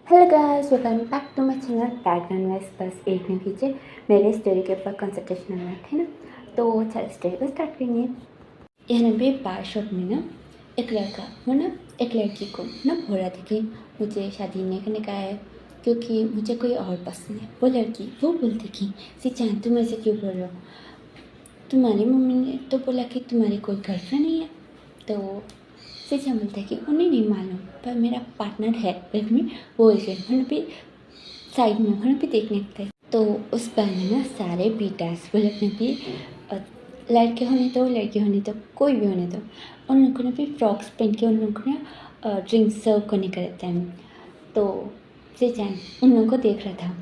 Hello guys, welcome back to my channel background wise. बस एक minute कीजिए, मेरे स्टोरी के ऊपर कंसंट्रेशन में रखे ना, तो चल स्टोरी को स्टार्ट करेंगे। यहाँ पे बार शॉप में ना एक लड़का वो ना एक लड़की को ना बोल रहा था कि मुझे शादी नहीं करने का है क्योंकि मुझे कोई और पसंद है। वो लड़की वो बोलती कि सिचान तुम ऐसे क्यों बोल रहे हो, तुम्हारी मम्मी ने तो बोला कि तुम्हारी कोई गर्लफ्रेंड नहीं है। तो सिचान बोलता है कि उन्हें नहीं मालूम, पर मेरा पार्टनर है में वो इसे भी साइड में भी देखने थे। तो उस बार में ना सारे बीटास वो लोग ने भी लड़के होने तो लड़के होने तो कोई भी होने तो उन लोगों ने भी फ्रॉक्स पहन के उन लोगों ने ड्रिंक सर्व करने का रहता है। तो सिचान उन लोगों को देख रहा था।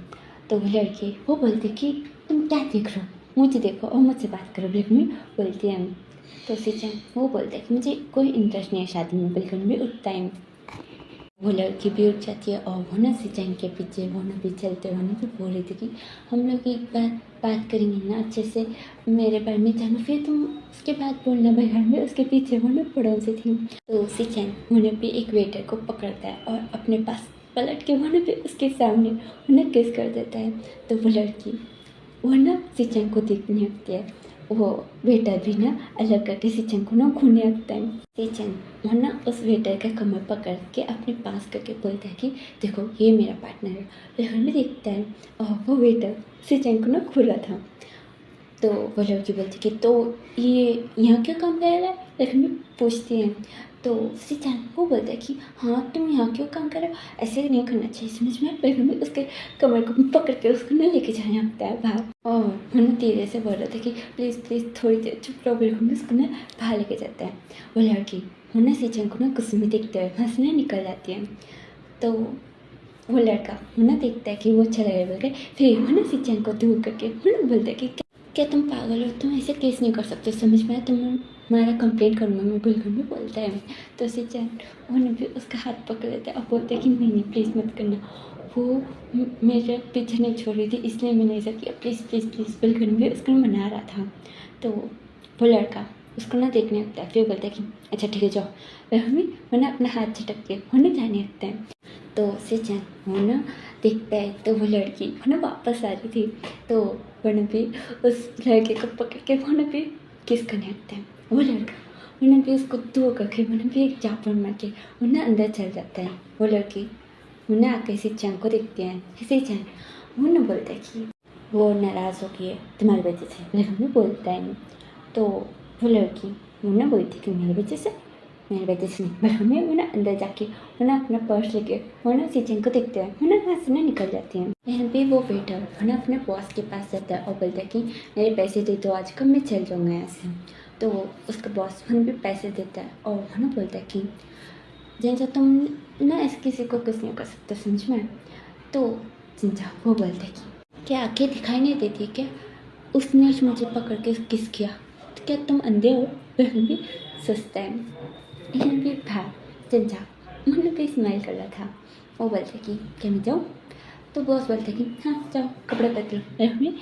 तो वो लड़के वो बोलते कि तुम क्या देख रहे हो, मुझे देखो और मुझसे बात करो, बिल्कुल बोलती है। तो सिचान वो बोलता है कि मुझे कोई इंटरेस्ट नहीं है शादी में, बिल्कुल भी उठता है। वो लड़की भी उठ जाती है और वो ना सिचान के पीछे वो ना भी चलते होने भी बोल रही थी कि हम लोग एक बार बात करेंगे ना अच्छे से, मेरे बारे में जानो फिर तुम उसके बाद बोलना। घर में उसके पीछे वो ना पड़ोसी थी। तो सिचान उन्हें भी एक वेटर को पकड़ता है और अपने पास पलट के वो भी उसके सामने उन्हें किस कर देता है। तो वो लड़की वो ना सिचान को देखने लगती है। वो वेटर भी ना अलग करके सिचान को ना घूरने लगता है। सिचान वो ना उस वेटर का कमर पकड़ के अपने पास करके बोलता है कि देखो ये मेरा पार्टनर है। लेकिन भी देखता है और वो वेटर सिचान को ना घूरा था। तो वो लड़की बोलती कि तो ये यहाँ क्या काम कर रहा है, लेकिन भी पूछती हैं। तो सिचान वो बोलता है कि हाँ तुम यहाँ क्यों काम कर रहे हो, ऐसे नहीं करना चाहिए, समझ में। लेकिन भी उसके कमर को पकड़ के उसको ना लेके जाना लगता है बाहर। और उन्हें धीरे से बोल रहा था कि प्लीज़ प्लीज़ थोड़ी देर चुप रहो, बिल्कुल उसको ना बाहर लेके जाता है। वो लड़की उन्हें सिचान को ना गुस्से में देखते हुए हंसने निकल जाती है। तो वो लड़का उन्हें देखता है कि वो चला गया बोल के, फिर वो ना सिचान को दूर करके उन्हें बोलता है कि क्या तुम पागल हो, तुम ऐसे केस नहीं कर सकते, समझ में आया, तुम्हारा कंप्लेंट करूँगा मैं, बिल्कुल भी बोलता है। तो सिचान उन्हें भी उसका हाथ पकड़ लेता है और बोलता है कि नहीं नहीं प्लीज़ मत करना, वो मेरे पीछे नहीं छोड़ रही थी इसलिए मैंने ऐसा किया, प्लीज़ प्लीज़ प्लीज़, बिल्कुल भी उसको मना रहा था। तो वो लड़का उसको ना देखने लगता है, फिर बोलता है कि अच्छा ठीक है जाओ, वो ना अपना हाथ झटक के वो ना जाने लगता है। तो सिचान वो ना देखता है तो वो लड़की वो ना वापस आ रही थी। तो वो भी उस लड़के को पकड़ के वो भी किस करने लगता है। वो लड़का वो भी उसको दूर करके वो भी एक चापड़ मार के वो ना अंदर चल जाता है। वो लड़की वो ना आके सिचान को देखते हैं। सिचान वो ना बोलता है कि वो नाराज़ हो गई है तुम्हारी वजह से, लेकिन वो बोलता है। तो वो लड़की वो ना बोलती कि मेरी वजह से, मेरे वजह से नहीं, पर हमें वो ना अंदर जाके वो ना अपना पर्स लेके वो ना सिचान को देखते हैं, वो ना वहाँ से ना निकल जाती हैं। यहाँ पे वो वेटर वो ना अपने बॉस के पास जाता है और बोलता है कि मेरे पैसे दे दो, आज कल मैं चल जाऊँगा यहाँ से। तो उसका बॉस वो भी पैसे देता है और वो ना बोलता है कि जिनसा तुम ना ऐसे किसी को किस नहीं कर सकते, समझ में। तो जिनसा वो बोलता है कि क्या आँखें दिखाई नहीं देती क्या, उसने मुझे पकड़ के किस किया, तो क्या तुम अंधे हो, वह भी सस्ता है। लेकिन भी भाई चंचा मन पे स्माइल कर रहा था। वो बोलते कि क्या मैं जाऊँ। तो बॉस बोलते कि हाँ जाओ कपड़े बदलो, रखने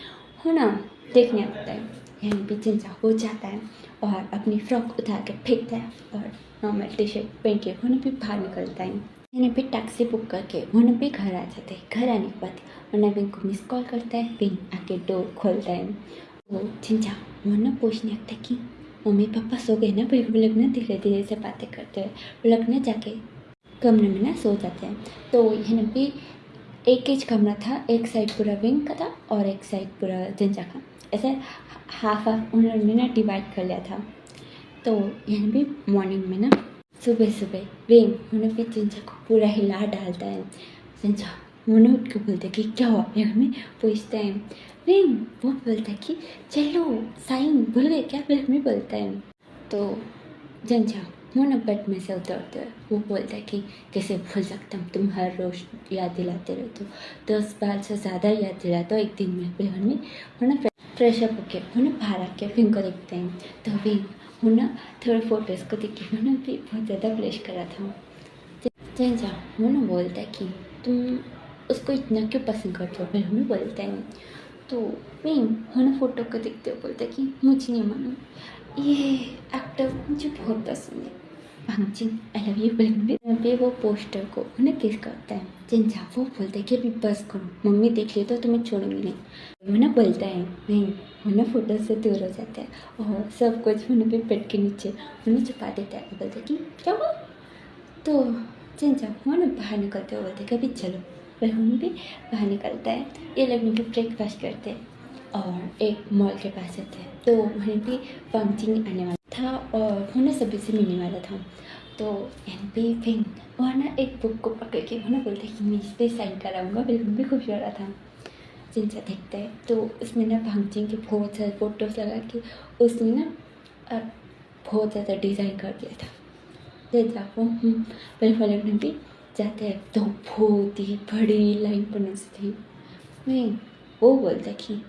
हो ना देखने आता है। यहाँ भी चंचा हो जाता है और अपनी फ्रॉक उतार के फेंकता है और नॉर्मल टी शर्ट पहन के वो भी बाहर निकलता है। मैंने भी टैक्सी बुक करके वो भी घर आ जाते हैं। घर आने के बाद वो बिन को मिस कॉल करता है, बिन आके डोर खोलता है। वो चिंचा वो पूछने लगता है कि मम्मी पापा सो गए ना, फिर वो लोग ना धीरे धीरे से बातें करते हैं। वो लोग ना जाके कमरे में ना सो जाते हैं। तो यहाँ भी एक ही कमरा था, एक साइड पूरा विंग का था और एक साइड पूरा जिंजा का, ऐसे हाफ हाफ उन लोगों ने ना डिवाइड कर लिया था। तो यहाँ भी मॉर्निंग में ना सुबह सुबह विंग उन्हें भी जिंजा को पूरा हिला डालता है। जिंजा मुन्ने उठ के बोलते कि क्या हुआ, हमें पूछते हैं। विंग वो बोलता है कि चलो साइन भूल गए क्या, फिर हमें बोलता है। तो जिंजा मुन्ना बेड में से उतरते हैं। वो बोलता है कि कैसे भूल सकता हूँ, तुम हर रोज याद दिलाते रहते हो, 10 बार से ज़्यादा याद दिलाते हो एक दिन में। फिर हमें मुन्ना फ्रेश अप होके मुन्ना बाहर आके विंग को देखते हैं। तो विंग मुन्ना थोड़े फोटोज़ को देख के मुन्ना भी बहुत ज़्यादा ब्लश करा था। जिंजा मुन्ना बोलता है कि तुम उसको इतना क्यों पसंद करते हो, फिर हमें बोलता है। तो विंग मुन्ना फोटो को देखते हुए बोलता है कि मुझे नहीं मालूम, ये एक्टर मुझे बहुत पसंद है। भांगचिन आई लव यू बोलेंगे पे वो पोस्टर को उन्हें किस करता है चिंचा। वो बोलते कि अभी बस करो, मम्मी देख ली तो तुम्हें छोड़ूंगी नहीं। उन्हें बोलता है नहीं, उन्हें फोटो से दूर हो जाता है और सब कुछ उन्हें भी पेट के नीचे उन्हें छुपा देता है। बोलते कि क्या हुआ, तो चिंचा वो ना बाहर निकलते हुए बोलते कि अभी चलो। फिर हम भी बाहर निकलता है, ये लोग मिलकर ब्रेकफास्ट करते हैं और एक मॉल के पास जाते हैं। तो वहीं भी फंक्शन आने वाला था और वो ना सभी से मिलने वाला था। तो एन पी फिंग वह ना एक बुक को पकड़ के वो ना बोलते कि मैं इस पर साइन कराऊंगा। बिल्कुल भी खुश हो रहा था। चिंचा देखता है तो उसमें ना भांगचिंग के बहुत सारे फोटोज लगा के उसने ना बहुत ज़्यादा डिज़ाइन कर दिया था। चिंचा वो पहले में भी जाते हैं तो बहुत ही बड़ी लाइन बनी थी। मैं वो बोलता कि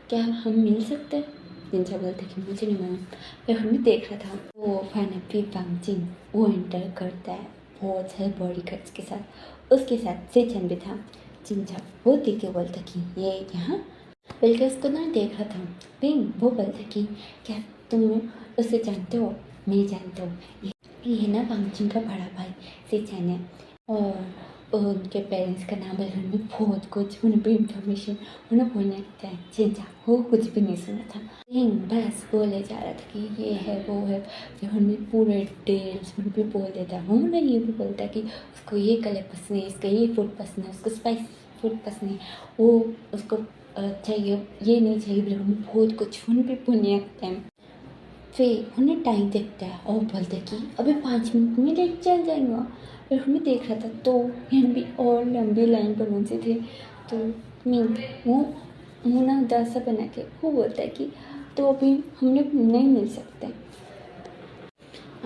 क्या हम मिल सकते हैं। चिंचा बोलते कि मुझे नहीं मालूम। फिर हमें देख रहा था वो फाइनली भांगचिंग वो एंटर करता है बहुत सारे बॉडी गार्ड्स के साथ। उसके साथ सेचन भी था। चिंचा वो देख के बोलता कि ये यहाँ, बल्कि उसको ना देख रहा था। फिर वो बोलता कि क्या तुम उसे जानते हो। मैं जानता हूँ, ये ना भांगचिंग का बड़ा भाई सेचन है और उनके पेरेंट्स का नाम बदलने में बहुत कुछ उन्हें भी इंफॉर्मेशन उन्हें बोलने लगता है। चिंचा वो कुछ भी नहीं सुना था, बस बोले जा रहा था कि ये है वो है। फिर उन्हें पूरे डिटेल्स उन्हें भी बोल देता है। वो ना ये भी बोलता है कि उसको ये कलर पसंद है, इसका ये फूड पसंद है, उसको स्पाइसी फूड पसंद है, वो उसको चाहिए ये नहीं चाहिए। फिर उन्हें बहुत कुछ उन्हें भी बोलने लगता है। फिर उन्हें टाइम देखता है और बोलते कि अभी 5 मिनट में लेट चल जाएगा। फिर हमें देख रहा था तो यहाँ भी और लंबी लाइन बनी सी थी। तो मैं वो मुँह ना उदास सा बना के वो बोलता है कि तो अभी हम लोग नहीं मिल सकते।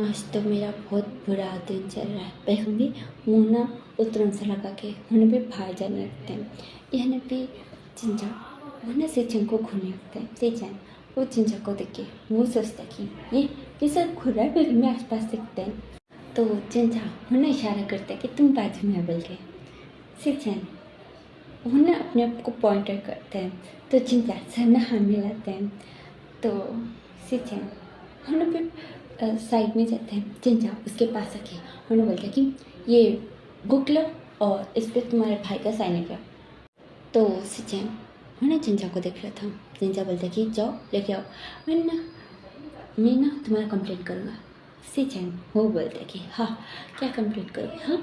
आज तो मेरा बहुत बुरा दिन चल रहा है। पर हम भी मुँह ना उतरन सा लगा के उन्हें भी बाहर जाने लगते हैं। यहाँ भी चिंचा उन्हें सेचन को घूमने लगते हैं। सेचन वो चिंचा को देख के वो सोचता कि ये सब खुरा फिर में आसपास दिखते हैं। तो चिंचा उन्हें इशारा करता है कि तुम बाजू में बल गए। सेचन उन्हें अपने आप को पॉइंटर करते हैं। तो चिंचा सरना हाँ मिलाते हैं। तो सेचन उन्हें भी साइड में जाते हैं। चिंचा उसके पास आके उन्हें बोलते हैं कि ये बुक लो और इस पर तुम्हारे भाई का साइन है क्या। तो सेचन उन्हें चिंचा को देख रहा था। चिंचा बोलता है कि जाओ लेके आओ, मैं ना तुम्हारा कंप्लेंट करूँगा। सेचन वो बोलता है कि हाँ क्या कंप्लेंट करोगे। हाँ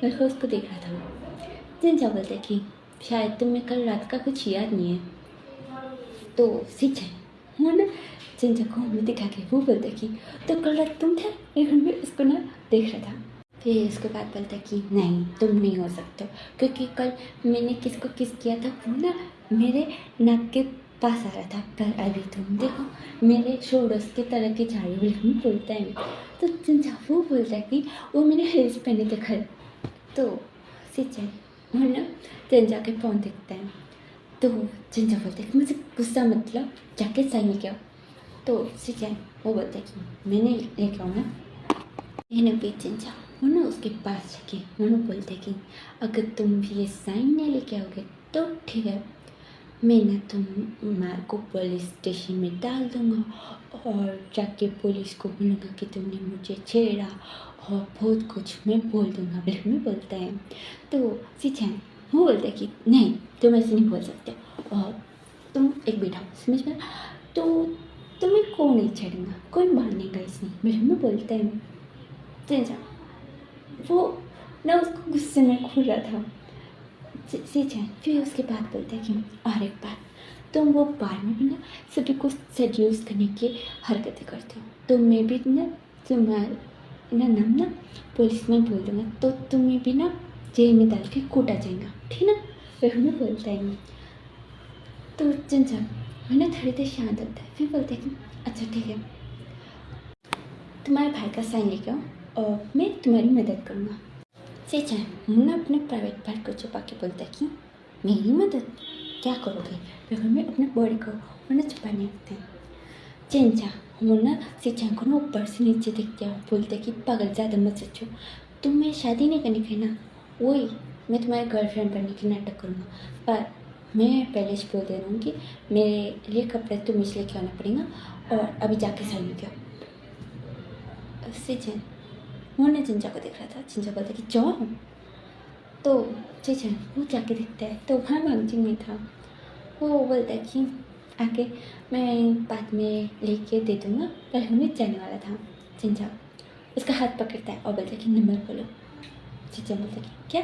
मैं उसको देख रहा था। चिंचा बोलता है कि शायद तुम्हें कल रात का कुछ याद नहीं है। तो सेचन वो ना चिंचा को हमें दिखा के वो बोलता है कि तो कल रात तुम थे। लेकिन भी उसको ना देख रहा था। फिर उसके बाद बोलता है कि नहीं तुम नहीं हो सकते, क्योंकि कल मैंने किसको किस किया था वो ना मेरे नाक के पास आ रहा था। पर अभी तुम देखो मेरे शोल्डर्स की तरह की झाड़ी बिल्कुल बोलता है। तो चिंचा वो बोलता है कि वो मैंने हिल्स पहने थे कल। तो सिंचा वो ना चिंचा के फोन देखता है। तो चिंचा बोलता है कि मुझे गुस्सा मतलब जाके साइन लेके आओ। तो सिंचा वो बोलता है कि मैंने लेके आऊँगा। मैंने भी चिंचा वो ना उसके पास जाके उन्होंने बोलते कि अगर तुम भी ये साइन नहीं लेके आओगे तो ठीक है, मैं ना तुम्हारे को पुलिस स्टेशन में डाल दूँगा और जाके पुलिस को बोलूँगा कि तुमने मुझे छेड़ा और बहुत कुछ मैं बोल दूँगा। बिल्कुल में बोलता है। तो सिंचन वो बोलता है कि नहीं तुम ऐसे नहीं बोल सकते और तुम एक बेटा हो समझ में, तो तुम्हें कौन नहीं छेड़ेगा, कोई मानेगा इसमें। बिल्कुल में बोलता है। सिंचन वो ना उसको गुस्से में घूर रहा था। सिंचन फिर उसके बाद बोलता है कि और एक बार तुम वो बार में भी ना सभी को सेड्यूस करने की हरकतें करते हो, तो मैं भी ना तुम्हारा नाम ना पुलिस में बोल दूँगा, तो तुम्हें भी ना जेल में डाल के कूटा जाएगा, ठीक ना। फिर हमें बोलता है। तो चिंचन वो ना थोड़ी देर शांत होता है। फिर बोलता है कि अच्छा ठीक है, तुम्हारे भाई का साइन लेके आओ और मैं तुम्हारी मदद करूँगा। सिंचन मुन्ना अपने प्राइवेट पार्ट को छुपा के बोलता है कि मेरी मदद क्या करोगे। फिर हमें अपने बॉडी को उन्हें छुपाने लगते हैं। चिंचा मुन्ना सिंचन को ना ऊपर से नीचे देखते हैं, बोलते कि पागल ज़्यादा मत सोचो, तुम्हें शादी नहीं करनी है ना, वही मैं तुम्हारी गर्लफ्रेंड बनने की नाटक करूँगा। पर मैं पहले से बोल दे रहा हूँ कि मेरे लिए कपड़े तुम्हें इसलिए लेके आना पड़ेगा और अभी जाके साइन लेके आओ। सिंचन वो ने चिंचा को देख रहा था। चिंचा बोलता कि जाओ, तो चेचन वो जाके देखता है तो वहाँ भांगचिंग नहीं था। वो बोलता है कि आके मैं बाद में लेके दे दूँगा, पर हमें जाने वाला था। चिंचा उसका हाथ पकड़ता है और बोलता है कि नंबर बोलो। चिंचा बोलता है कि क्या?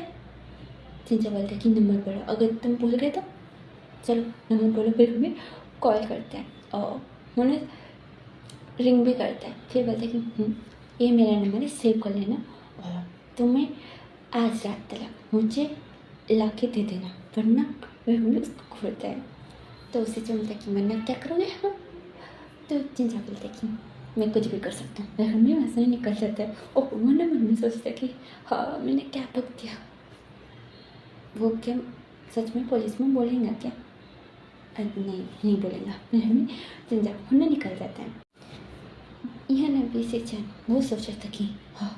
चिंचा बोलता है कि नंबर बोलो, अगर तुम भूल गए तो चलो नंबर बोलो। फिर हमें कॉल करता है और उन्हें रिंग भी करता है। फिर बोलता है कि ये मेरा नंबर है, सेव कर लेना और तुम्हें आज रात तक मुझे ला के दे देना, वरना वह हमें उसको खोलता है। तो उसे जो बोलता है कि वरना क्या करोगे? हाँ, तो चिंचा बोलता है कि मैं कुछ भी कर सकता हूँ। वह हमें वहाँ से निकल जाता है और वो ना मन में सोचता है कि हाँ मैंने क्या ठग दिया। वो क्या सच में पुलिस में बोलेंगे क्या? नहीं बोलेगा। फिर हमें चिंचा होने निकल जाता है। यह नबी से चैन वो सोच रहा था कि हाँ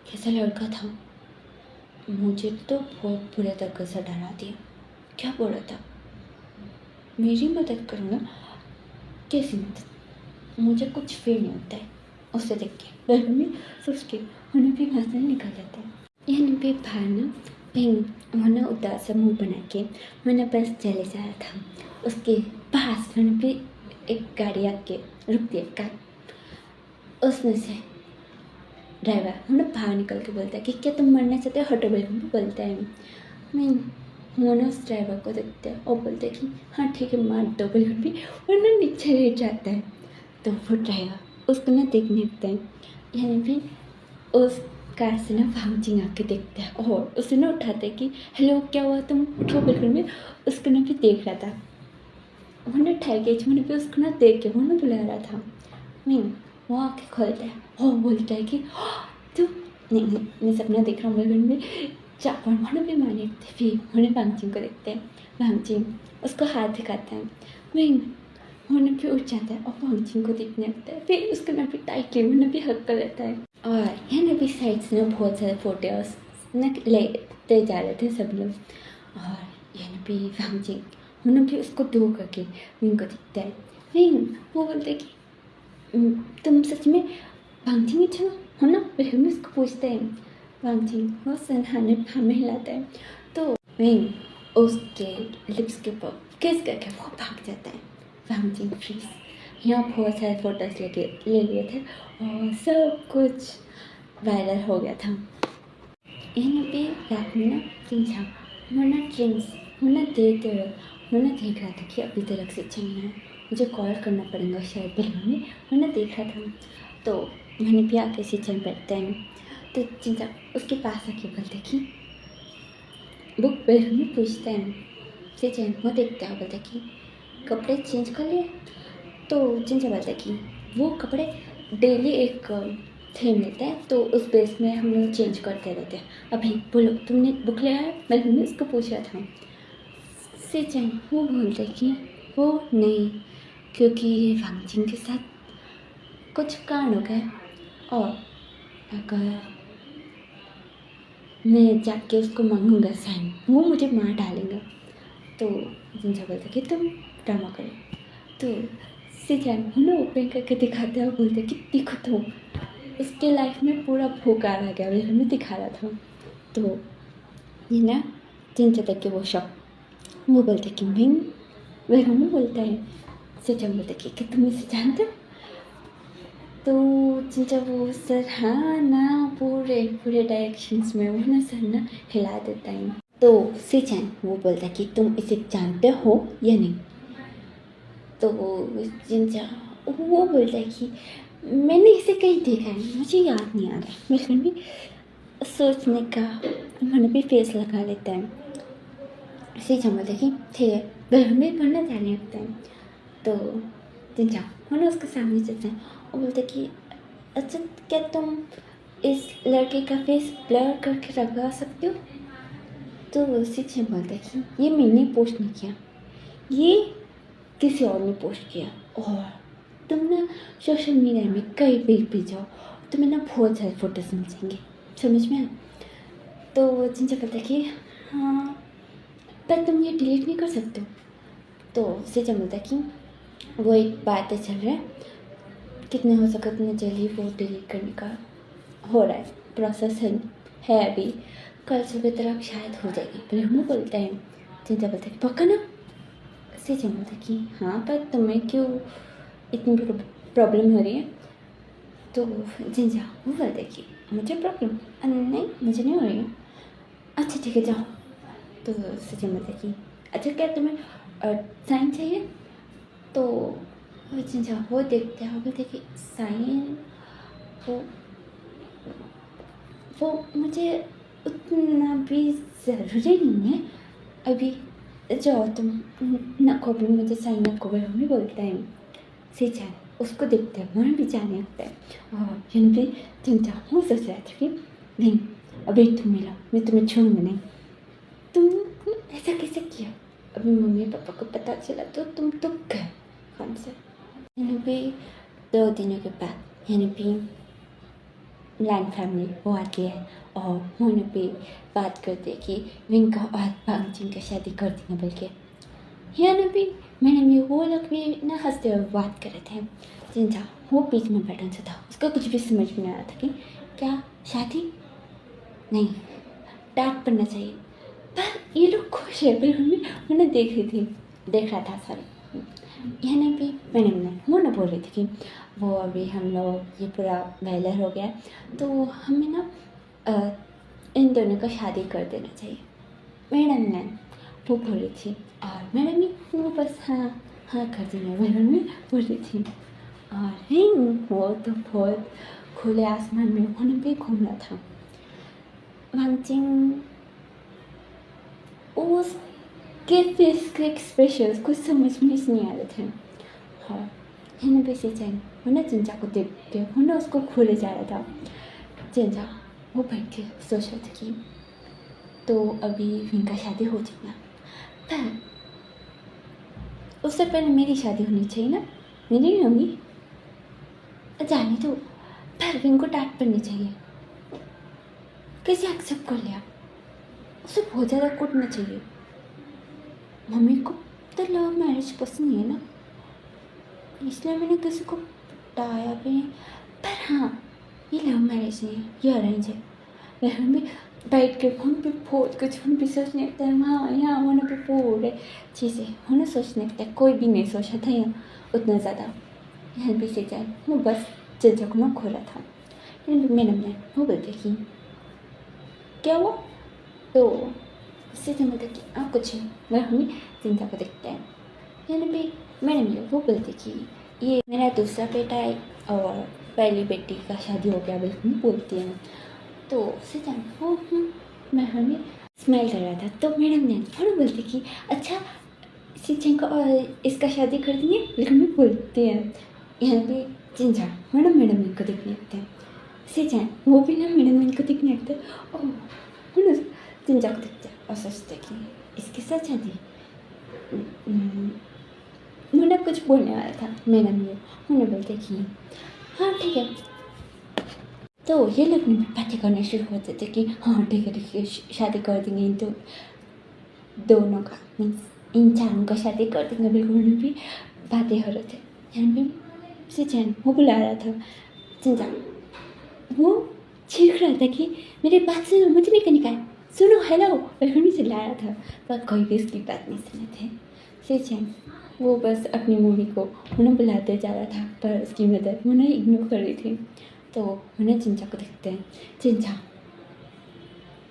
कैसा लड़का था, मुझे तो बहुत बुरे तरीके से डरा दिया। क्या बोला था? मेरी मदद करूँगा? कैसी मदद? मुझे कुछ फील नहीं होता है उससे देख के। वह हमें सोच के उन्हें भी वहाँ से निकल जाता है। यह नबी बाहर ना मैंने उदास सा मुँह बना के मैंने बस चले जा रहा था। उसके पास मैंने भी एक गाड़ी आके रुक दिया कार। उसमें से ड्राइवर हमने बाहर निकल के बोलता है कि क्या तुम मरना चाहते हो? हटो बिल्कुल बोलता है। मैं मोनो उस ड्राइवर को देखते हैं और बोलते हैं कि हाँ ठीक है मार दो बिल्कुल भी, वरना नीचे लेट जाता है। तो वो ड्राइवर उसको ना देखने लगता है। यानी फिर उस कार से ना भांगचिंग आके देखता है और उसे ना उठाते हैं कि हेलो क्या हुआ, तुम उठो बिल्कुल भी। उसको ना भी देख रहा था, वो ना ठहर मैंने भी उसको ना देख के वो ना बुला रहा था। नहीं वो आके खोलता है और बोलता है कि तू नहीं मैं सपना देख रहा हूँ बिल्कुल में चापड़ वहाँ भी माने थे। फिर उन्हें भांगचिंग को देखते हैं। भांगचिंग उसको हाथ दिखाता है। वहीं उन्हें भी उठ जाता है और भांगचिंग को देखने लगता है। फिर उसको ना भी टाइटली उन्हें भी हक कर लेता है। और यहाँ भी साइड से ना बहुत सारे फोटोज न लेते जा रहे थे सब लोग। और यहाँ भी भांगचिंग उन्हें भी उसको दूर करके उनको दिखता है। नहीं वो बोलते हैं कि तुम सच में भांगचिंग अच्छा हो ना? फिर हम उसको पूछते हैं। भांगचिंग वो हमें हिलाता है तो वहीं उसके लिप्स के ऊपर किस करके वो भाग जाता है। भांगचिंग फ्रीज यहाँ बहुत सारे फोटोज ले लिए थे और सब कुछ वायरल हो गया था। यहाँ पे रात में ना चिंचा मुन्ना ड्रिंक्स मुन्ना देते हुए मुन्ना देख रहा था कि अभी तक से अच्छा नहीं है, मुझे कॉल करना पड़ेगा शायद बिल्कुल में। मुन्ना देख रहा था तो मैंने भी आके सिचन बैठता है। तो चिंचा उसके पास आके बोलते कि बुक बिल्कुल में पूछता है। सिचन वो देखता है बोलता कि कपड़े चेंज कर लिए? तो चिंचा बोलता है कि वो कपड़े डेली एक थीम लेते हैं तो उस बेस में हम लोग चेंज करते रहते हैं। अभी बोलो तुमने बुक लिया है? मैंने उसको पूछा था। सिचन वो बोलता है कि वो नहीं, क्योंकि ये भांगचिंग के साथ कुछ कांड हो गए और अगर मैं जाके उसको मांगूंगा साइन वो मुझे मार डालेगा। तो चिंचा बोलता कि तुम ड्रामा करो। तो सिचन उन्हें ओपन करके दिखाते हैं और बोलते कि देखो तो उसके लाइफ में पूरा भूकार आ गया वह हमें दिखा रहा था। तो ये ना चिंचा तक के वो शॉक वो बोलते कि मिंग वह हमें बोलता है। सिचन बोलते कि तुम इसे जानते हो? तो चिंचा वो सर हाँ ना पूरे डायरेक्शंस में वो ना सर ना हिला देता है। तो सिचन वो बोलता है कि तुम इसे जानते हो या नहीं? तो चिंचा वो बोलता है कि मैंने इसे कहीं देखा है, मुझे याद नहीं आ रहा। मैं भी सोचने का मैंने भी फेस लगा लेता है। सिचन बोलता है कि ठीक है वह हमें पढ़ना जाने लगता है। तो चिंचा मैंने उसके सामने चलता है और बोलते कि अच्छा क्या तुम इस लड़के का फेस ब्लर करके लगा सकते हो? तो सिचन बोलता है कि ये मैंने पोस्ट नहीं किया, ये किसी और ने पोस्ट किया और तुम ना सोशल मीडिया में कहीं भी जाओ तुम्हें ना बहुत सारे फोटोज मिल जाएंगे, समझ में आया? तो चिंचा कहता है कि हाँ पर तुम ये डिलीट नहीं कर सकते हो। तो सिचन बोलता है कि वो एक बात चल रहा है, कितने हो सके उतने जल्दी वो डिलीट करने का हो रहा है। प्रोसेस है अभी, कल सुबह तक शायद हो जाएगी। फिर हम बोलते हैं, चिंता बोलते हैं पक्का ना? से बोलते कि हाँ, पर तुम्हें क्यों इतनी प्रॉब्लम हो रही है? तो जिंजा वो बोलते कि मुझे प्रॉब्लम नहीं, मुझे नहीं हो रही है। अच्छा ठीक है जाओ। तो सचिन बोलते कि अच्छा क्या तुम्हें साइन चाहिए? तो जिंजा वो देखते हैं, वो बोलते कि साइन वो मुझे उतना भी ज़रूरी नहीं है अभी, जाओ तुम, नको भी मुझे साइन नको भी, हमें बोलता है सिचन। उसको देखते हैं, मन भी जाने लगता है। और यन भी चिंता हूँ सोच रहा था कि नहीं अभी तुम मिलो, मैं तुम्हें छोड़ूंगा नहीं। तुम ऐसा कैसे किया? अभी मम्मी पापा को पता चला तो तुम तो गए हमसे। यानी भी 2 दिनों के बाद यानी भी लैंड फैमिली वो आती है और उन्होंने भी बात करते कि विंका और बांगचिन का शादी कर देंगे बोल के। यानी भी मैंने भी वो लोग भी ना हंसते हुए बात कर रहे थे। जिनसा वो बीच में बैठा था, उसका कुछ भी समझ में नहीं आ रहा था कि क्या शादी नहीं, डांट पड़ना चाहिए। पर ये लोग खुश है, पर उन्हें देख रहा था सॉरी। यानी भी मैंने वो ना बोल रही थी कि वो अभी हम लोग ये पूरा वेलर हो गया तो हमें ना इन दोनों का शादी कर देना चाहिए। मैडम ने वो बोल रही थी और मैडम ने वो बस हाँ हाँ कर देना मैडम में बोल रही थी। और रिंग वो तो बहुत खुले आसमान में उन्होंने भी घूमना था। वांगचिंग उसके फेस के एक्सप्रेशंस कुछ समझ में नहीं आ रहे थे। हाँ हिन भी सिंचाई उन्हें चिंचा को देख के उन्हें उसको खोले जा रहा था। चिंचा वो बैठ के सोच रहा था कि तो अभी इनका शादी हो जाएगा, पर उससे पहले मेरी शादी होनी चाहिए ना, मेरी नहीं होगी जाने तो, पर विंग को डांट पड़नी चाहिए। कैसे एक्सेप्ट कर लिया? उसे बहुत ज़्यादा कूटना चाहिए। मम्मी को तो लव मैरिज पसंद नहीं है ना, इसलिए मैंने किसी को बताया भी नहीं। पर हाँ ये लव मैरिज नहीं है, ये अरेंज है। वह भी बैठ के हम भी बहुत कुछ हम भी सोचने लगता है, हाँ यहाँ होने पे पूरे चीज़ें उन्हें सोचने लगता है। कोई भी नहीं सोचा था यहाँ उतना ज़्यादा। यहाँ भी से जाए वो बस झंझक में खोला था। मैडम ने वो बोलते कि क्या हुआ? तो उससे समझते कि आप कुछ वह हमें चिंता को देखते हैं। यानी भी मैडम वो बोलते कि ये मेरा दूसरा बेटा है और पहली बेटी का शादी हो गया बिल्कुल बोलती है। तो उससे वो मैं हमें स्माइल कर रहा था। तो मैडम ने थोड़ा बोलती कि अच्छा सिंचन को और इसका शादी कर देंगे लेकिन मैं बोलती है। यहाँ पे चिंचा मैडम इनको देखने लगते हैं। सिंचन वो भी ना मैडम इनको देखने लगते हैं। ओह चिंचा को देखते हैं और सोचते कि इसके साथ शादी। मुझे कुछ बोलने वाला था मैडम ये, उन्हें बोलते कि हाँ ठीक है। तो ये लोग भी बातें करना शुरू होते थे कि हाँ ठीक है शादी कर देंगे इन दोनों का, मीन्स इन चारों का शादी कर देंगे बिल्कुल। उन्हें भी बातें हो रहे थे। यहाँ भी से चैन वो बुला रहा था चिंचा, वो चीख रहा था कि मेरी बात सुनो, मुझे नहीं करने का है, सुनो हेलो, बिल्कुल भी चिल्ला रहा था। पर कोई भी उसकी बात नहीं सुने थे। से चैन वो बस अपनी मम्मी को उन्हें बुलाते जा रहा था, पर उसकी मदर उन्हें इग्नोर कर रही थी। तो उन्हें चिंचा को देखते हैं। चिंचा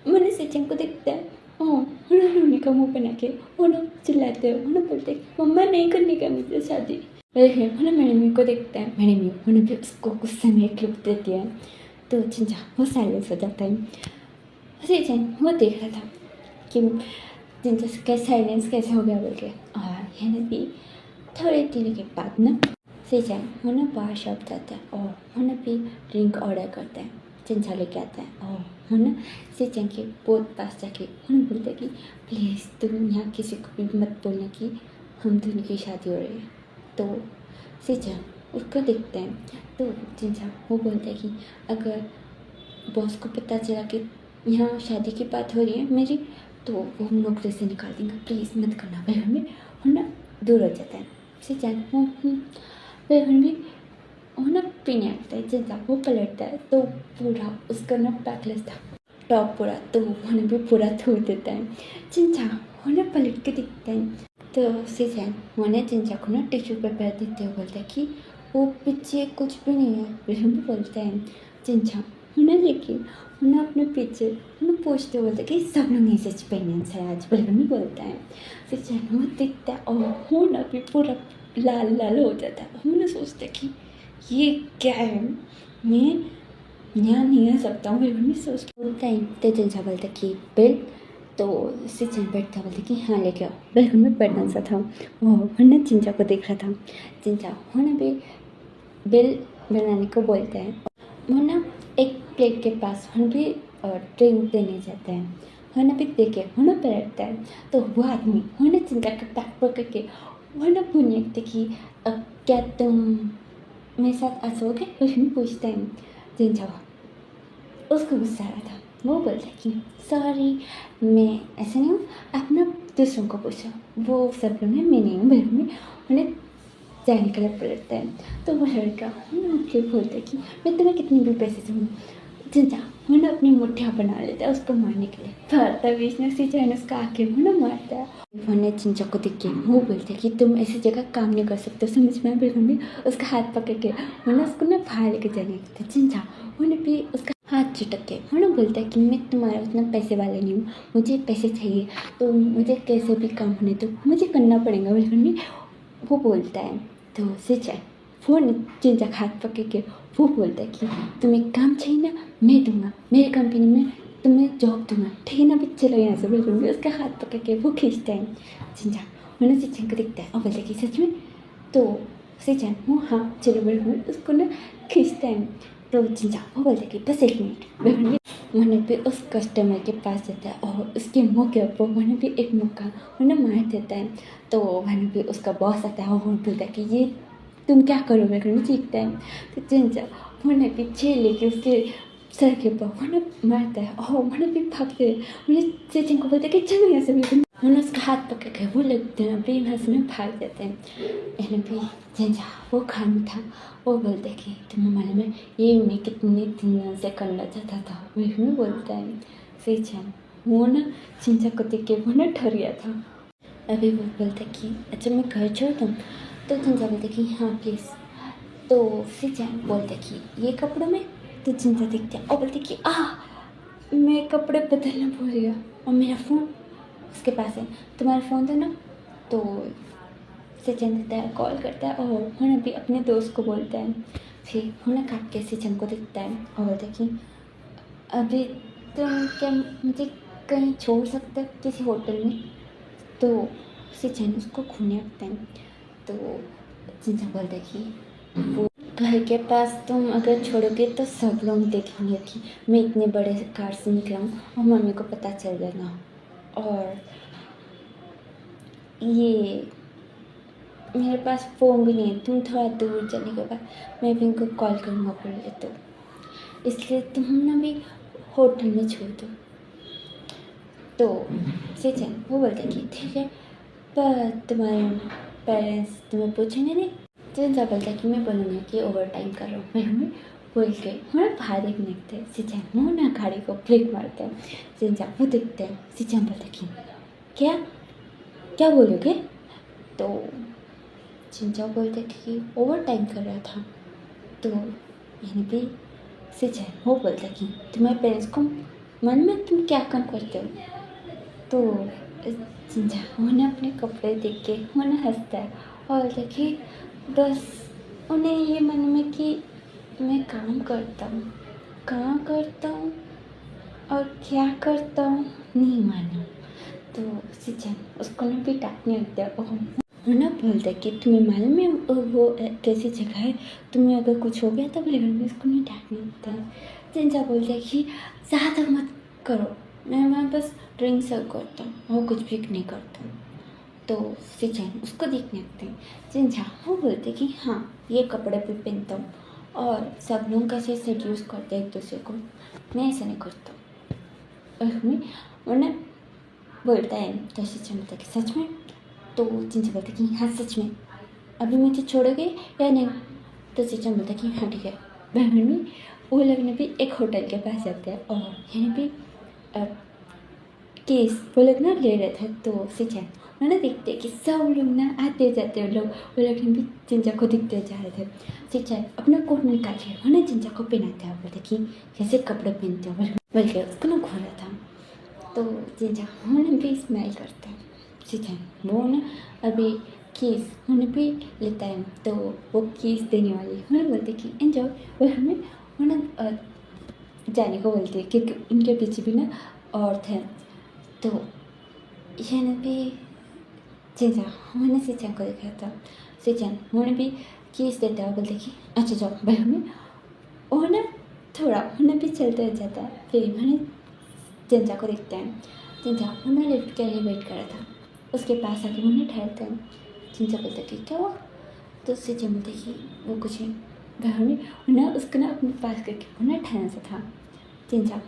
मैंने सिंचन को देखते हैं। उन्होंने मम्मी का मुँह बना के उन्हें चिल्लाते हैं, उन्हें बोलते हैं मम्मा नहीं करने का मुझे शादी। वैसे उन्हें मेरी मम्मी को देखते हैं। मेरी मम्मी उन्हें भी उसको गुस्से में एक लुक देती है। तो चिंचा वो साइलेंस हो जाता है। सिंचन वो देख रहा था कि चिंचा का साइलेंस कैसे हो गया बोल के। और यानी भी थोड़े दिनों के बाद ना सिंचन उन्हें बाहर शॉप जाता है और उन्हें भी ड्रिंक ऑर्डर करते हैं। चिंचा लेके आता है और उन्हें सिंचन के बहुत पास जाके उन्हें बोलते कि प्लीज़ तुम यहाँ किसी को भी मत बोलना कि हम दोनों की शादी हो रही है। तो सिंचन उसको देखते हैं। तो चिंचा वो बोलता है कि अगर बॉस को पता चला कि यहाँ शादी की बात हो रही है मेरी, तो वो हम नौकरी से निकाल देंगे, प्लीज़ मत करना। वह हमें उन्हें दूर हो जाता है। सिंचन वह भी उन्हें पीने आता है। जिनसा वो पलटता है तो पूरा उसका ना बैकलेस था टॉप पूरा, तो उन्हें भी पूरा धो देता है। चिंचा उन्हें पलट के दिखता है तो सीजन उन्हें चिंचा को ना टिश्यू पेपर देते हुए बोलता है कि वो पीछे कुछ भी नहीं है। विलन भी बोलता है चिंचा उन्हें, लेकिन उन्हें अपने पीछे उन्हें पूछते हुए बोलते कि सब लोग ऐसे एक्सपीरियंस है आज। विलन भी बोलता है सीजन वो दिखता है और उन्हें भी पूरा लाल लाल हो जाता है। उन्हें सोचते कि ये क्या है, मैं यहाँ नहीं आ सकता हूँ। विलन भी सोचता टाइम तो चिंचा बोलता कि बिल, तो सीजन बैठता बोलते कि हाँ लेके आओ। बिल्कुल में बैठना सा था वो वरना चिंचा को देख रहा था। चिंचा उन्हें भी बिल बनाने को बोलता है। वो ना एक प्लेट के पास उन्हें भी ड्रिंक देने जाता है। उन्हें भी देखे उन्हें पलटता है तो वो आदमी उन्हें चिंचा के बैक पकड़ के उन्हें पूछते कि क्या तुम मेरे साथ आ सोओगे। उन्हें पूछता है चिंचा उसको गुस्सा आ रहा था। वो बोलता है कि सॉरी मैं ऐसे नहीं हूँ, आप ना दूसरों को पूछो। वो सब लोग हैं, मैं नहीं हूँ। बिल्कुल में उन्हें जाने के लिए पलटता है तो वो लड़का उन्हें उठ के बोलता है कि मैं तुम्हें कितने भी पैसे दूँ। चिंचा उन्हें अपनी मुठ्ठियाँ बना लेता है उसको मारने के लिए। भारता बीच में सीजन उसका आके उन्हें मारता है। उन्हें चिंचा को देख के वो बोलते हैं कि तुम ऐसी जगह काम नहीं कर सकते, समझ में। बिल्कुल भी उसका हाथ पकड़ के उन्हें उसको ना बाहर लेके जाने लगता है। चिंचा उन्हें भी उसका हाथ चिटक के उन्हें बोलता है कि मैं तुम्हारा उतना पैसे वाला नहीं हूँ, मुझे पैसे चाहिए तो मुझे कैसे भी काम होने तो मुझे करना पड़ेगा। बिल्कुल भी वो बोलता है तो सीजन फ़ोन चिंचा हाथ पकड़ के वो बोलता है कि तुम्हें काम चाहिए ना, मैं दूंगा, मेरी कंपनी में तुम्हें जॉब दूंगा, ठीक है ना, भी चलो यहाँ से। बिल्कुल भी उसका हाथ पकड़ के वो खींचता है। चिंचा उन्हें सीजन को दिखता है और बोलता है कि सच में, तो सीजन वो हाँ चलो। बिल्कुल उसको ना खींचता है तो चिंचा वो बोलता है कि बस एक मिनट। बिल्कुल उन्हें भी उस कस्टमर के पास जाता है और उसके मुँह के ऊपर उन्हें भी एक मुक्का उन्हें मार देता है। तो उन्हें भी उसका बॉस आता है और वो बोलता है कि ये तुम क्या करोगे। बिल्कुल चीखता है तो चिंचा उन्हें पीछे लेके उसके सर के ऊपर उन्हें मारता है और उन्हें भी भागते हैं। उन्हें सीजन को बोलते हैं कि चलो यहाँ से। बिल्कुल उन्हें उसका हाथ पकड़ के वो लगते हैं भी हंस में भाग जाते हैं। इन्हें भी चिंचा वो खान था वो बोलते हैं कि तुम्हें मालूम है ये मैं कितने दिनों से करना चाहता था। बिल्कुल बोलता है सीजन वो ना चिंचा को देख के वो ना डर गया था। अभी वो बोलते कि अच्छा मैं घर छोड़ दूँ, तो चिंचा बोलते कि हाँ प्लीज़। तो सीजन बोलते कि ये कपड़ों में, तो चिंचा दिखते और बोलते कि मैं कपड़े बदलना भूल गया और मेरा फ़ोन उसके पास है, तुम्हारा फ़ोन था ना। तो सीजन देता है, कॉल करता है और उन्हें भी अपने दोस्त को बोलता है। फिर उन्हें काट के सीजन को दिखता है और बोलते कि अभी तुम क्या मुझे कहीं छोड़ सकते हो किसी होटल में। तो सीजन उसको खूने लगता है। तो चिंचा बोलते कि वो घर के पास तुम अगर छोड़ोगे तो सब लोग देखेंगे कि मैं इतने बड़े कार से निकला हूँ और मम्मी को पता चल जाएगा। और ये मेरे पास फ़ोन भी नहीं है, तुम थोड़ा दूर चले के बाद मैं भी इनको कॉल करूँगा पड़े, तो इसलिए तुम ना भी होटल में छोड़ दो। तो सीजन वो बोलते कि ठीक है, पर तुम्हारे पेरेंट्स तुम्हें पूछेंगे नहीं। चिंचा बोलता कि मैं बोलूँगा कि ओवर टाइम कर रहा हूँ। मैं बोल के हमारे बाहर एक देखते हैं। सीजन मुँह ना गाड़ी को ब्रेक मारते हैं। चिंचा वो देखते हैं। सीजन बोलता कि क्या क्या बोलोगे। तो चिंचा बोलते कि ओवर टाइम कर रहा था। तो यानी भी सीजन वो बोलता कि तुम्हारे पेरेंट्स को मन में तुम क्या काम करते हो। तो चिंचा उन्हें अपने कपड़े देख के उन्हें हंसता है और बोलता कि बस उन्हें ये मन में कि मैं काम करता हूँ, कहाँ करता हूँ और क्या करता हूँ नहीं मालूम। तो सीजन उसको ना भी डांटने लगता है और ना बोलता है कि तुम्हें मालूम है वो कैसी जगह है, तुम्हें अगर कुछ हो गया तो बिल्कुल भी उसको नहीं डांटने लगता है। चिंचा बोलता है कि ज़्यादा मत करो, मैं बस ड्रिंक सर्व करता हूँ और कुछ भी नहीं करता हूँ। तो सीजन उसको देखने लगते हैं। चिंचा वो बोलते कि हाँ ये कपड़े भी पहनता हूँ और सब लोग कैसे सेड्यूस करते हैं एक दूसरे को, मैं ऐसा नहीं करता। और उन्हें बोलता है तो सीजन बोलता है कि सच में। तो चिंचा बोलते कि हाँ सच में, अभी मुझे छोड़ोगे या नहीं। तो सिचन बोलता कि हाँ ठीक है। बहन में वो लोग ने भी एक होटल के पास जाते हैं और यानी भी केस वो लोग ना ले रहे थे। तो सिचन मैंने देखते कि सब लोग ना आते जाते वो लोग ने भी चिंचा को दिखते जा रहे थे। सिचन अपना कोट निकाल के उन्हें चिंचा को पहनाते हैं, बोलते कि कैसे कपड़े पहनते हो बल्कि उसको ना खोला था। तो चिंचा उन्हें भी स्मेल करता है। सिचन वो ना अभी केस उन्हें भी लेता है, तो वो केस देने वाली उन्हें बोलते कि एंजॉय, और हमें उन्हें जाने को बोलते हैं क्योंकि उनके पीछे भी ना और थे। तो यहाँ भी चिंचा मैंने सिचन को देखा था। सिचन उन्हें भी केस देता है, बोलते कि अच्छा जाओ भाई हमें, और ना थोड़ा उन्हें भी चलते जाता है। फिर मैंने चिंचा को देखते हैं। चिंचा उन्हें लिफ्ट के लिए वेट कर रहा था, उसके पास आके उन्हें ठहरते हैं। चिंचा बोलते कि क्या हुआ? तो सिचन बोलते कि वो कुछ नहीं, घर में उन्हें उसको ना अपने पास करके उन्हें ठहरना सा था। चिंचा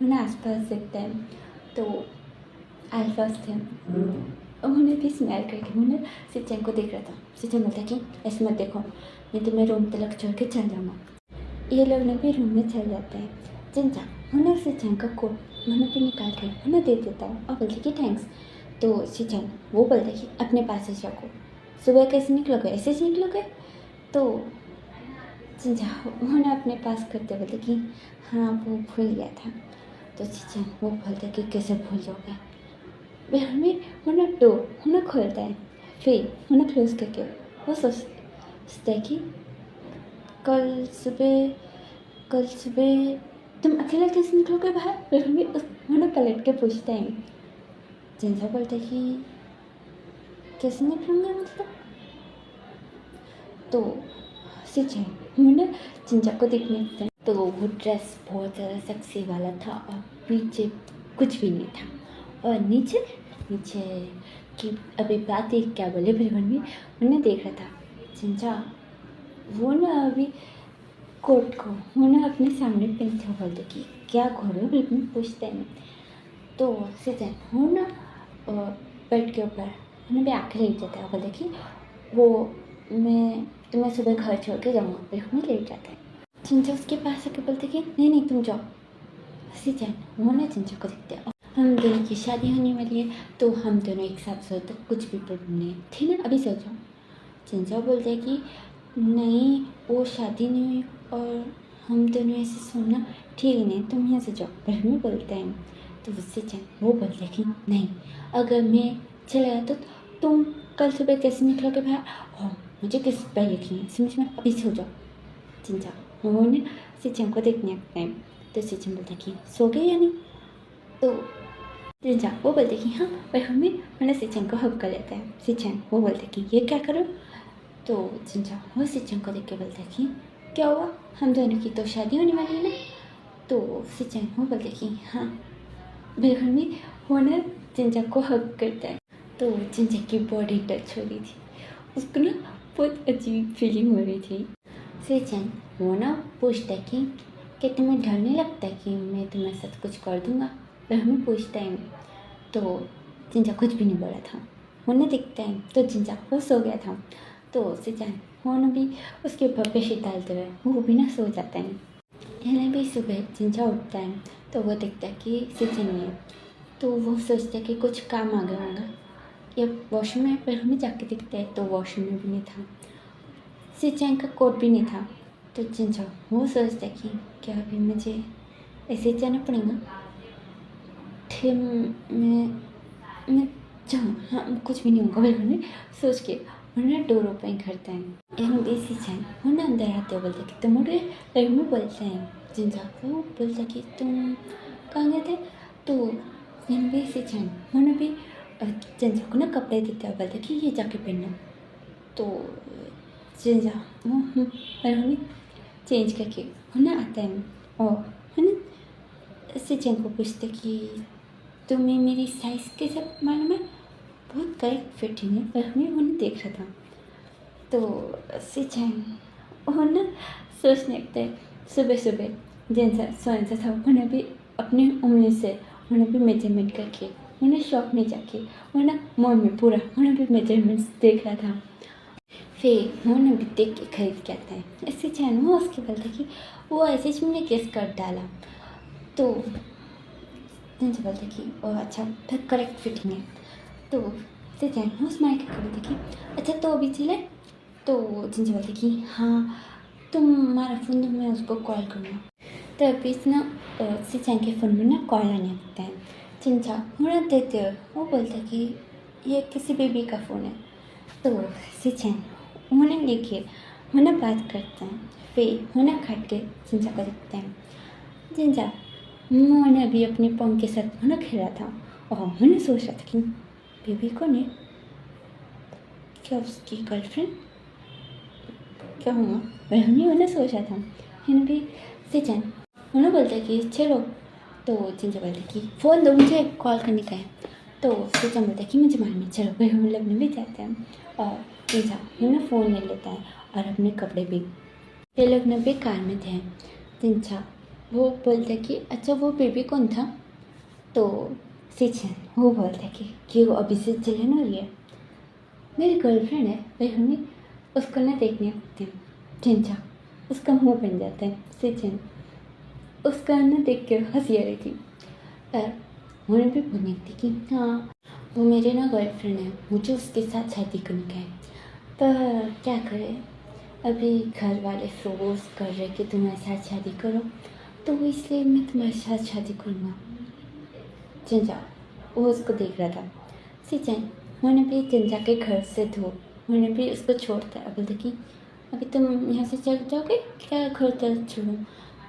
उन्हें आसपास देखते हैं तो आसपास थे, उन्हें भी स्मेल करके उन्हें सिचन को देख रहा था। सिचन बोलता कि ऐसे मत देखो, नहीं तो मैं रूम तक छोड़ के चल जाऊँगा। ये लोग ने भी रूम में चल जाते हैं। चिंचा उन्हें सिचन का कोट उन्हें भी निकाल के उन्हें दे देता है और बोलते कि थैंक्स। तो सिचन वो बोलते कि अपने पास से रखो, सुबह कैसे निकलोगे, ऐसे ही निकलोगे? तो चिंचा उन्हें अपने पास करते बोलते कि हाँ वो भूल गया था। तो सिचन वो बोलते कि कैसे भूल जाओगे? हमें उन्हें डोर उन्हें खोलता है, फिर उन्हें क्लोज करके वो सोचता है कि कल सुबह तुम अकेला कैसे निकलोगे बाहर? फिर हमें उन्हें पलट के पूछता है। चिंचा बोलते कि कैसे निकलूँगा मतलब? तो सिचन उन्हें चिंचा को देखने लगता है। तो वो ड्रेस बहुत ज़्यादा सेक्सी वाला था और पीछे कुछ भी नहीं था, और नीचे कि अभी बात एक क्या बोले भगवान भी उन्हें देख रहा था। चिंचा वो ना अभी कोट को उन्हें अपने सामने पहनते हुए बोलते कि क्या घोड़े बिल्कुल पूछते हैं। तो सिचन वो ना बेड के ऊपर उन्हें भी आके लेट जाता है, बोलते कि वो मैं तुम्हें सुबह घर छोड़ के जाऊँगा, फिर हमें लेट जाता है। चिंचा उसके पास आके बोलते कि नहीं तुम जाओ। सिचन वो ना चिंचा को देखते हैं, हम दोनों की शादी होने वाली है तो हम दोनों एक साथ सो, तो कुछ भी प्रॉब्लम नहीं है, ठीक है अभी सो जाओ। चिंचा बोलते हैं कि नहीं वो शादी नहीं हुई और हम दोनों ऐसे सोना ठीक नहीं, तुम यहाँ से जाओ, पर हमें बोलते हैं। तो सिचन वो बोलते कि नहीं, अगर मैं चला गया तो तुम कल सुबह कैसे निकलोगे बाहर? हाँ मुझे किस पर यकीन है, समझ में, अभी सो जाओ। चिंचा वो ने सिचन को देखने लगता है। तो सिचन बोलता कि सो गए या नहीं? तो चिंचा वो बोलते कि हाँ, पर हमें मैंने सिचन को हक कर लेता है। सिचन वो बोलते कि ये क्या करो? तो चिंचा वो सिचन को देख के बोलता है कि क्या हुआ, हम दोनों की तो शादी होने वाली है ना? तो सिचन वो बोलते कि हाँ। बिल्कुल में वो ना चिंचा को हक करता है। तो चिंचा की बॉडी टच हो रही थी, उसको ना बहुत अजीब फीलिंग हो रही थी। सिचन वो ना पूछता है कि क्या तुम्हें डर नहीं लगता कि मैं तुम्हारे साथ कुछ कर दूँगा? पर हमें पूछता है। तो चिंचा कुछ भी नहीं बोला था। उन्हें दिखता है तो चिंचा वो सो गया था। तो सिचन वो ना भी उसके ऊपर बेडशीट डालते हुए वो भी ना सो जाता है। यानी भी सुबह चिंचा उठता है तो वो देखता है कि सिचन नहीं है। तो वो सोचता है कि कुछ काम आ गया होगा या वॉशरूम में, पर हमें जाके दिखता है तो वॉशरूम में भी नहीं था, सिचन का कोट भी नहीं था। तो चिंचा वो सोचता है कि क्या अभी मुझे ऐसे ही जाना पड़ेगा? फिर मैं जाऊँ, हाँ कुछ भी नहीं होगा बिल्कुल नहीं सोच के उन्हें डोर ओपन करता है। एंड दिस सिचन उन्हें अंदर आते हुए बोलते कि तुम उड़े में बोलते हैं। चिंचा वो बोलता कि तुम कहाँ गए थे? तो एंड दिस सिचन उन्हें भी चिंचा को ना कपड़े देते हुए बोलते कि ये जाके पहनो। तो चिंचा वो हमें चेंज करके उन्हें आता है और उन्हें सिचन को पूछते कि तुम्हें मेरी साइज़ कैसे मालूम है? बहुत करेक्ट फिटिंग है, पर हमें उन्हें देख रहा था। तो सिचन वो ना सोचने लगता है सुबह जैसा सोने था उन्हें भी अपनी उंगली से उन्हें भी मेजरमेंट करके उन्हें शॉप में जाके उन्हें मॉल में पूरा उन्हें भी मेजरमेंट्स देख रहा था। फिर उन्होंने भी देख के खरीद के आता है। इससे चैन वो उसके बोलता कि वो ऐसे ही मैंने गेस कर डाला। तो जिनसे बोलते कि ओ अच्छा फिर करेक्ट फिटिंग है। तो से चैन वो स्माइल करके बोलते कि अच्छा तो अभी चले। तो जिनसे बोलते कि हाँ तुम्हारा फ़ोन दो मैं उसको कॉल करूँगा। तो अभी ना से चैन के फ़ोन में ना कॉल आने लगता है। चिंचा मुड़ा देते हुए वो बोलता कि ये किसी बेबी का फ़ोन है। तो सिचन उन्हें लेके उन्हें बात करते हैं। फिर उन्हें काट के चिंचा को देखते हैं। चिंचा मैंने अभी अपने पंख के साथ उन्हें खेला था और मैंने सोच रहा था कि बेबी कौन है, क्या उसकी गर्लफ्रेंड क्या हुआ, वह उन्हें सोचा था। मैंने भी सिचन उन्हें बोलता कि चलो। तो चिंचा बोलते कि फ़ोन दो मुझे कॉल करने का है। तो सिचन बोलता कि मुझे मालूम है, चलो वह हम लोग भी जाते हैं। और चिंचा उन्हें फ़ोन ले लेता है और अपने कपड़े भी। ये लोग ने भी कार में थे। चिंचा वो बोलता कि अच्छा वो बेबी कौन था। तो सिचन वो बोलता कि वो अभी से जलन हो रही है, मेरी गर्लफ्रेंड है वह हमें उसको ना देखने आते हैं। चिंचा उसका मुंह बन जाता है। सिचन उसका ना देख के हंसी आ रही थी पर उन्हें भी बोलने थी कि हाँ वो मेरी ना गर्लफ्रेंड है, मुझे उसके साथ शादी करनी है। पर क्या करें, अभी घर वाले फोर्स कर रहे कि तुम्हारे साथ शादी करो, तो इसलिए मैं तुम्हारे साथ शादी करूँगा। चिंचा वो उसको देख रहा था। सिचन उन्हें भी चिंचा के घर से उन्हें भी उसको छोड़ता है। बोलते कि अभी तुम यहाँ से चल जाओगे क्या घर तक छोड़ो।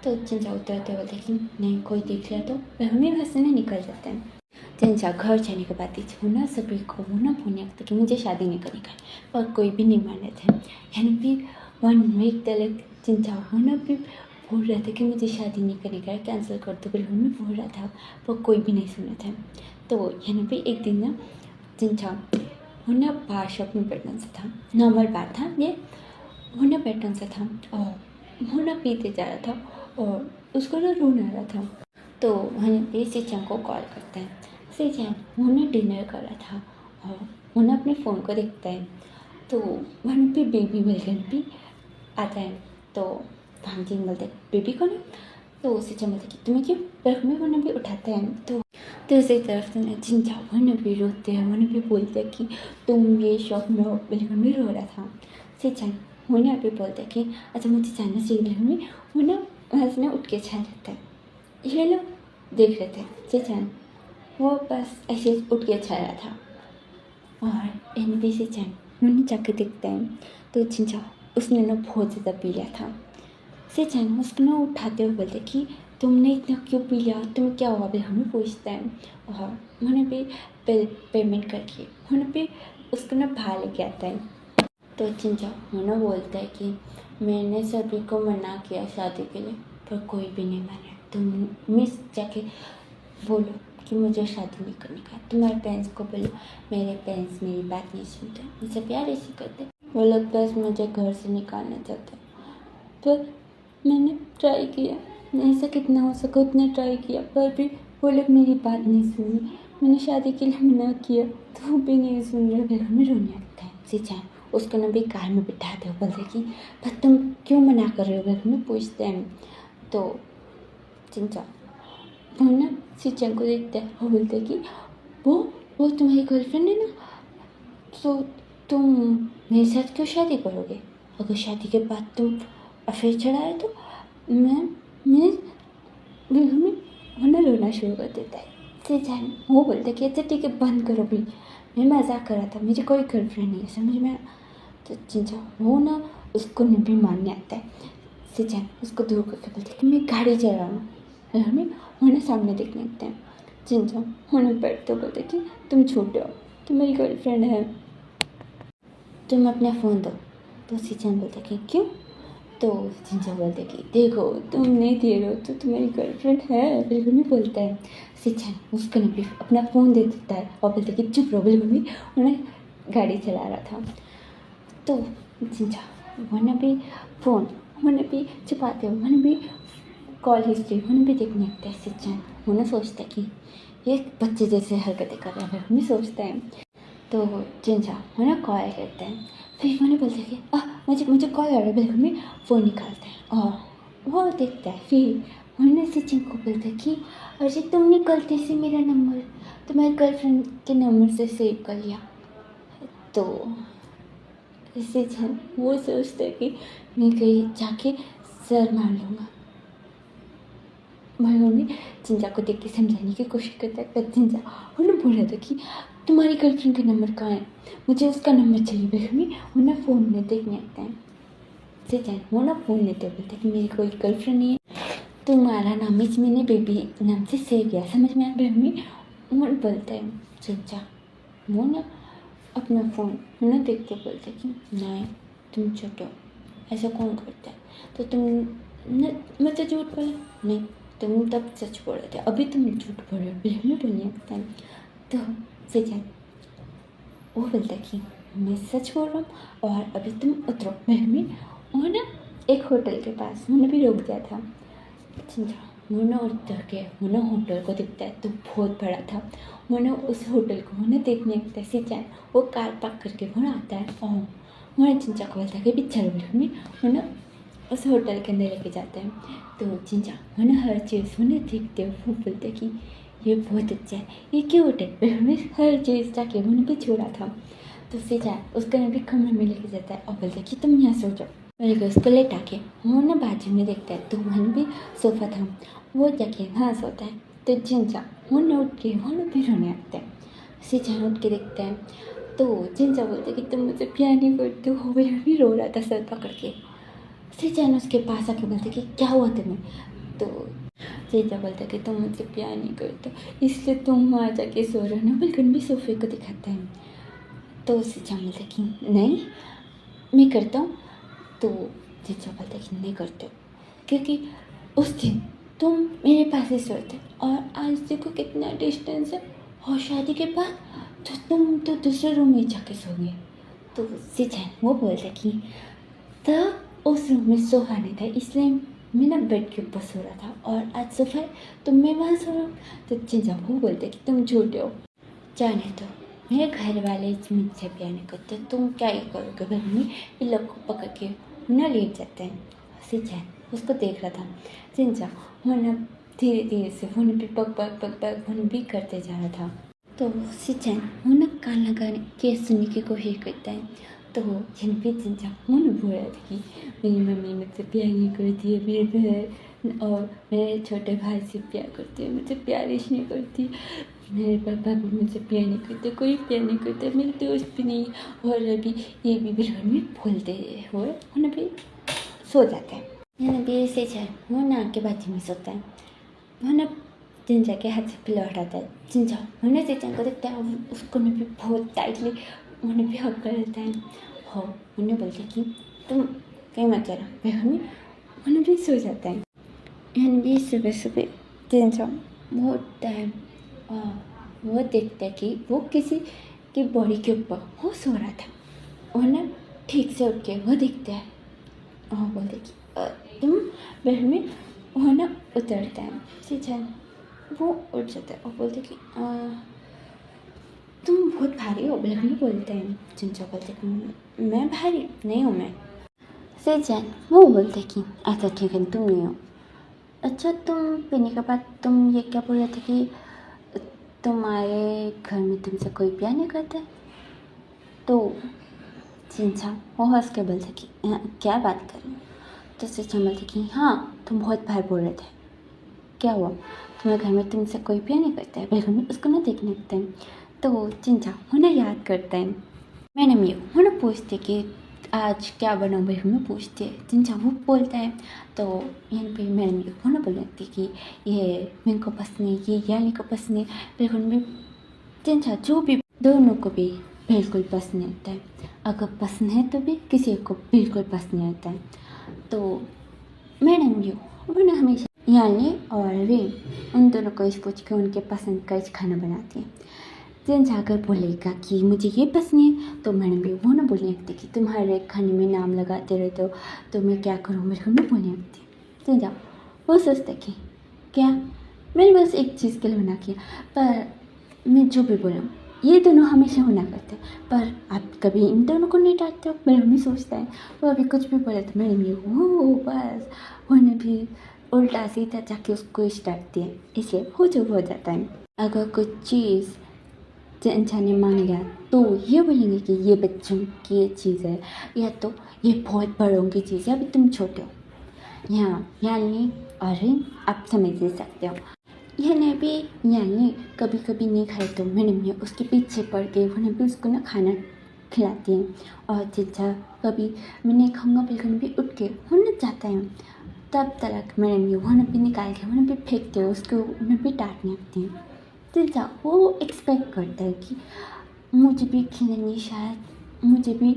तो चिंचा उतरते बोलते कि नहीं कोई देख लिया तो वह हमें वहाँ से नहीं निकल जाते हैं। चिंचा घर जाने के बाद होना सभी को होना फोन था कि मुझे शादी नहीं करनी है, पर कोई भी नहीं मान रहे थे। यानी भी 1 वीक तक चिंचा होना भी बोल रहे थे कि मुझे शादी नहीं करनी है, कैंसिल कर दो, बिल्कुल मैं बोल रहा था पर कोई भी नहीं सुना था। तो यानी भी एक दिन ना चिंचा होना बार शॉप में बैठने से था, नॉर्मल बार था ये, होना बैठने से था और होना पीते जा रहा था और उसको ना रोना आ रहा था। तो वहीं पे सिचन को कॉल करता है। सिचन उन्हें डिनर कर रहा था और उन्हें अपने फ़ोन को देखता है। तो वहीं पे बेबी वेलकम भी आता है। तो भांगजिन बोलते बेबी कौन है। तो सिचन बोलते कि तुम्हें क्यों, पर में उन्हें भी उठाते हैं। तो दूसरी तरफ चिंचा उन्हें भी रोते हैं, उन्हें भी बोलते हैं कि तुम ये शौक में हो, बिल्कुल भी रो रहा था। सिचन उन्हें भी बोलते हैं कि अच्छा मुझे जाना चाहिए, हमें उन्हें हंसने उठ के छा जाता है। ये लोग देख रहे थे। सिचन वो बस ऐसे उठ के अच्छा रहा था और इन भी सिचन उन्हें जाके देखते हैं। तो चिंचा उसने ना बहुत ज़्यादा पी लिया था। सिचन उसको ना उठाते हुए बोलते कि तुमने इतना क्यों पी लिया, तुम्हें क्या हुआ, भी हमें पूछते हैं। और उन्हें भी पेमेंट करके उन्हें भी उसको ना बाहर लेके आता है। तो चिंचा उन्हें बोलता है कि मैंने सभी को मना किया शादी के लिए पर कोई भी नहीं माना, तुम मिस जाके बोलो कि मुझे शादी नहीं करनी का, तुम्हारे पेरेंट्स को बोलो, मेरे पेरेंट्स मेरी बात नहीं सुनते, मुझे प्यार ऐसे करते, वो लोग बस मुझे घर से निकालना चाहते। पर मैंने ट्राई किया, ऐसा कितना हो सका उतना ट्राई किया पर भी वो लोग मेरी बात नहीं सुनी। मैंने शादी के लिए मना किया तो वो भी नहीं सुन रहे, फिर हमें रोने लगता है। सिचन उसको ना भी कार में बिठाते हो, बोलते कि पर तुम क्यों मना कर रहे हो, घर में पूछते हैं। तो चिंचा वो ना सिचन को देखते हैं और बोलते कि वो तुम्हारी गर्लफ्रेंड है ना, तो तुम मेरे साथ क्यों शादी करोगे, अगर शादी के बाद तुम अफेयर चढ़ाए तो मैं बिल्कुल में होना रोना शुरू कर देता है। सिचन वो बोलते कि अच्छा ठीक है बंद करो भी, मैं मजाक कर रहा था, मुझे कोई गर्लफ्रेंड नहीं है, समझ में। तो चिंचा वो ना उसको नहीं मानने आता है। सिचन उसको दूर करके बोलते कि मैं गाड़ी चला रहा हूँ, हमें उन्हें सामने देखने लगते हैं। चिंचा उन्हें बैठते बोलते कि तुम छोटे हो, तुम मेरी गर्लफ्रेंड है, तुम अपना फ़ोन दो। तो सिचन बोलते कि क्यों। तो चिंचा बोलते कि देखो तुम नहीं दे रहे हो तो तुम्हारी गर्लफ्रेंड है, बिल्कुल भी बोलता है। सिचन उसको भी अपना फ़ोन दे देता है और बोलते कि चुप रहो, बिल्कुल भी उन्हें गाड़ी चला रहा था। तो चिंचा उन्हें भी फ़ोन उन्हें भी छुपाते हुए उन्हें भी कॉल हिस्ट्री उन्हें भी देखने लगता है। सिचन उन्हें सोचता है कि ये बच्चे जैसे हरकतें कर रहा है, उन्हें सोचता है। तो जिंजा वो ना कॉल करते हैं, फिर वो ना बोलते हैं कि मुझे मुझे कॉल आ रहा है, बिल्कुल में फ़ोन निकालते हैं और वो देखता है। फिर उन्होंने सचिन को बोलता है कि अरे तुमने गलती से मेरा नंबर तुम्हारे गर्लफ्रेंड के नंबर से सेव कर लिया। तो सचिन वो सोचता है कि मैं कहीं जाके सर मार लूँगा। मम्मी जिंजा को देख के समझाने की कोशिश करता है, पर जिंजा उन्होंने बोला था कि तुम्हारी गर्लफ्रेंड का नंबर कहाँ है, मुझे उसका नंबर चाहिए। बेगमी वो ना फ़ोन में देखने आता है। सचिन वो ना फ़ोन लेते बोलते कि मेरी कोई गर्लफ्रेंड नहीं है, तुम्हारा नाम इस मैंने बेबी नाम से सेव किया, समझ में आया। बेगमी वो बोलता है जिंजा वो ना अपना फ़ोन ना देख के बोलते कि नहीं तुम झूठ हो, ऐसा कौन करता है। तो तुम न मुझसे झूठ बोला, नहीं तुम तब सच बोल रहे थे, अभी तुम झूठ बोल रहे हो। बिल्कुल बोलिए टाइम। तो सचिन वो बोलता कि मैं सच बोल रहा हूँ और अभी तुम उतरो। बिल्कुल वो ना एक होटल के पास उन्होंने भी रोक दिया था। वो ना उतर के वो ना होटल को दिखता है, तो बहुत बड़ा था। वो ना उस होटल को वो ना देखने लगता है। सचिन वो कार पार्क करके वो ना आता है और वो ना चिंचा को बोलता है कि पिक्चर में वो ना उस होटल के अंदर लेके जाते हैं। तो चिंचा वो ना हर चीज़ वो ना देखते हो, वो बोलते कि ये बहुत अच्छा है, ये क्यूट है। मैं हर चीज़ जाके वो भी छोड़ा था। तो सचिन उसको भी कमरे में लेके जाता है और बोलता है कि तुम यहाँ सो जाओ। मेरे उसको लेटा के वो ना बाजू में देखता है, तो वहाँ भी सोफ़ा था, वो जाके वहाँ सोता है। तो जिंजा वो ना उठ के वो ना भी रोने आता है। सचिन उठ के देखता है, तो जिंजा बोलते कि तुम मुझे प्यार नहीं करते हो। वो भी रो रहा था सर पकड़ के। सचिन उसके पास आके बोलते कि क्या हुआ तुम्हें। तो जिंजा बोलता कि तुम मुझे प्यार नहीं करते इसलिए तुम वहाँ जाके सो रहे हो ना। बिल्कुल भी सोफे को दिखाता है। तो सचिन बोलता कि नहीं मैं करता हूँ। तो जिंजा बोलता कि नहीं करते हो, क्योंकि उस दिन तुम मेरे पास ही सोए थे और आज देखो कितना डिस्टेंस है, और शादी के बाद तो तुम तो दूसरे रूम में जाके सो गए। तो सचिन वो बोलता कि तब उस रूम में सोफा नहीं था, इसलिए मैं ना बेड के ऊपर सो रहा था और आज सोफा है तो मैं वहाँ सो रहा हूँ। तो जिंजा वो बोलते कि तुम झूठे हो, जाने दो मेरे घर वाले मुझसे प्यार नहीं करते, तुम क्या ही करोगे। घर में इन लोग को पकड़ के ना लेट जाते हैं। सचिन उसको देख रहा था। जिंजा वो ना धीरे धीरे से वो भी पग पग पग पग वो भी करते जा रहा था। तो सचिन वो ना कान लगा के सुनने की कोशिश करता है। तो जिन भी जिंजा वो ना बोल रहा था कि मेरी मम्मी मुझसे प्यार नहीं करती है, मेरे बहन और मेरे छोटे भाई से प्यार करती है, मुझे प्यार ही नहीं करती, मेरे पापा भी मुझे प्यार नहीं करते, कोई प्यार नहीं करता, मेरे दोस्त भी नहीं। और अभी ये भी बिल्कुल में बोलते हुए उन्हें भी सो जाते हैं। यानी भी सचिन वो ना के बाजू में सोता है। वो ना जिंजा के हाथ से पिलो हटाता है। जिंजा उन्हें सचिन को देखता है, उसको ने भी बहुत टाइटली उन्हें भी हक कर लेता है। हो उन्हें बोलते कि तुम कहीं मत जाना। बेहमी उन्हें भी सो जाता है। यानी भी सुबह सुबह जिंजा वो उठता है और वो देखता है कि वो किसी की बॉडी के ऊपर वो सो रहा था। और ना ठीक से उठ के वो देखता है और बोलते कि तुम बेड में वो ना उतरता है। सचिन वो उठ जाता है और बोलते कि तुम बहुत भारी हो। बिल्कुल बोलते हैं। जिंजा बोलते कि मैं भारी नहीं हूँ मैं। सचिन वो बोलते कि अच्छा ठीक है तुम नहीं हो। अच्छा तुम पीने के बाद तुम ये क्या बोल रहे थे कि तुम्हारे घर में तुमसे कोई प्यार नहीं करता। तो जिंजा वो हंस के बोलते कि क्या बात कर रहे हो। तो सचिन बोलते कि हाँ तुम बहुत बार बोल रहे थे, क्या हुआ तुम्हारे घर में तुमसे कोई प्यार नहीं करता है। बिल्कुल में उसको ना देखने लगते हैं। तो जिंजा वो ना याद करता है। मैंने मी वो ना पूछते कि आज क्या बना। बिल्कुल में पूछते जिंजा वो बोलता है। तो यहाँ पे मैंने मी वो ना बोल लगती कि ये मेरे को पसंद नहीं, ये यानी को पसंद नहीं। बिल्कुल में जिंजा जो भी दोनों को भी बिल्कुल पसंद नहीं आता है, अगर पसंद है तो भी किसी को बिल्कुल पसंद नहीं आता है। तो मैडम यू वो ना हमेशा यानी और वे उन दोनों को इस पूछ के उनके पसंद का इस खाना बनाती है। जिंजा अगर बोलेगा कि मुझे ये पसंद है तो मैडम भी वो ना बोलने लगती कि तुम्हारे खाने में नाम लगाते रहते हो तो मैं क्या करूँ। मेरे को ना बोलने लगती है। जिंजा वो सोचता कि क्या मैंने बस एक चीज़ के लिए मना किया, पर मैं जो भी बोला ये दोनों हमेशा होना करते हैं, पर आप कभी इन दोनों को नहीं डांटते हो। मेरा मम्मी सोचता है वो अभी कुछ भी बोले तो मेरी मम्मी वो बस उन्हें भी उल्टा सीधा जाके उसको ही डांटती है, इसलिए हो जो हो जाता है। अगर कुछ चीज़ इंसान ने मांग लिया तो ये बोलेंगे कि ये बच्चों की ये चीज़ है, या तो ये बहुत बड़ों की चीज़ है, अभी तुम छोटे हो। यहाँ यानी और आप समझ नहीं सकते हो। यह भी यानी कभी कभी नहीं खाए तो मेरी मम्मी उसके पीछे पड़ के उन्हें भी उसको ना खाना खिलाती हैं। और जितना कभी मैं नहीं खाऊंगा बिल्कुल भी उठ के उन्हें जाता है, तब तक मेरी मम्मी उन्हें भी निकाल के उन्हें भी फेंकते हैं, उसको उन्हें भी डांटने लगती हैं। जितना वो एक्सपेक्ट करता है कि मुझे भी खिलाएंगे, शायद मुझे भी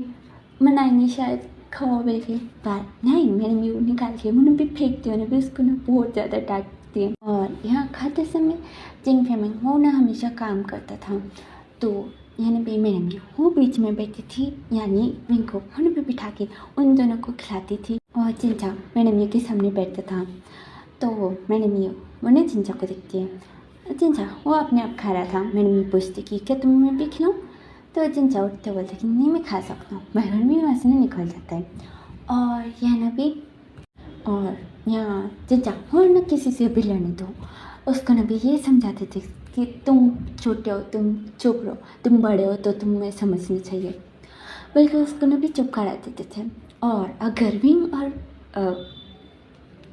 मनाएंगे, शायद खाओ बिल्कुल, पर नहीं, मेरी मम्मी निकाल के उन्हें भी फेंकती है, उन्हें भी उसको ना बहुत ज़्यादा डांटती है। और यहाँ खाते समय जिन फैमिली वो ना हमेशा काम करता था, तो यानी भी मेरी मम्मी वो बीच में बैठी थी, यानी इनको उन्हें भी बिठा के उन दोनों को खिलाती थी। और चिंचा मेरी मम्मी के सामने बैठता था, तो मेरी मम्मी उन्हें चिंचा को देखती है। चिंचा वो अपने आप खा रहा था, मेरी मम्मी पूछती कि क्या तुम मैं भी खिलाऊँ, तो चिंचा उठते बोलते कि नहीं मैं खा सकता हूँ, मेरी मम्मी वहाँ से निकल जाता है। और यह ना भी और यहाँ चिंचा और न किसी से भी लड़ने दो, उसको ना भी ये समझाते थे कि तुम छोटे हो, तुम चुप रहो, तुम बड़े हो तो तुम्हें समझनी चाहिए, बल्कि उसको ना भी चुप करा देते थे। और अगर भी और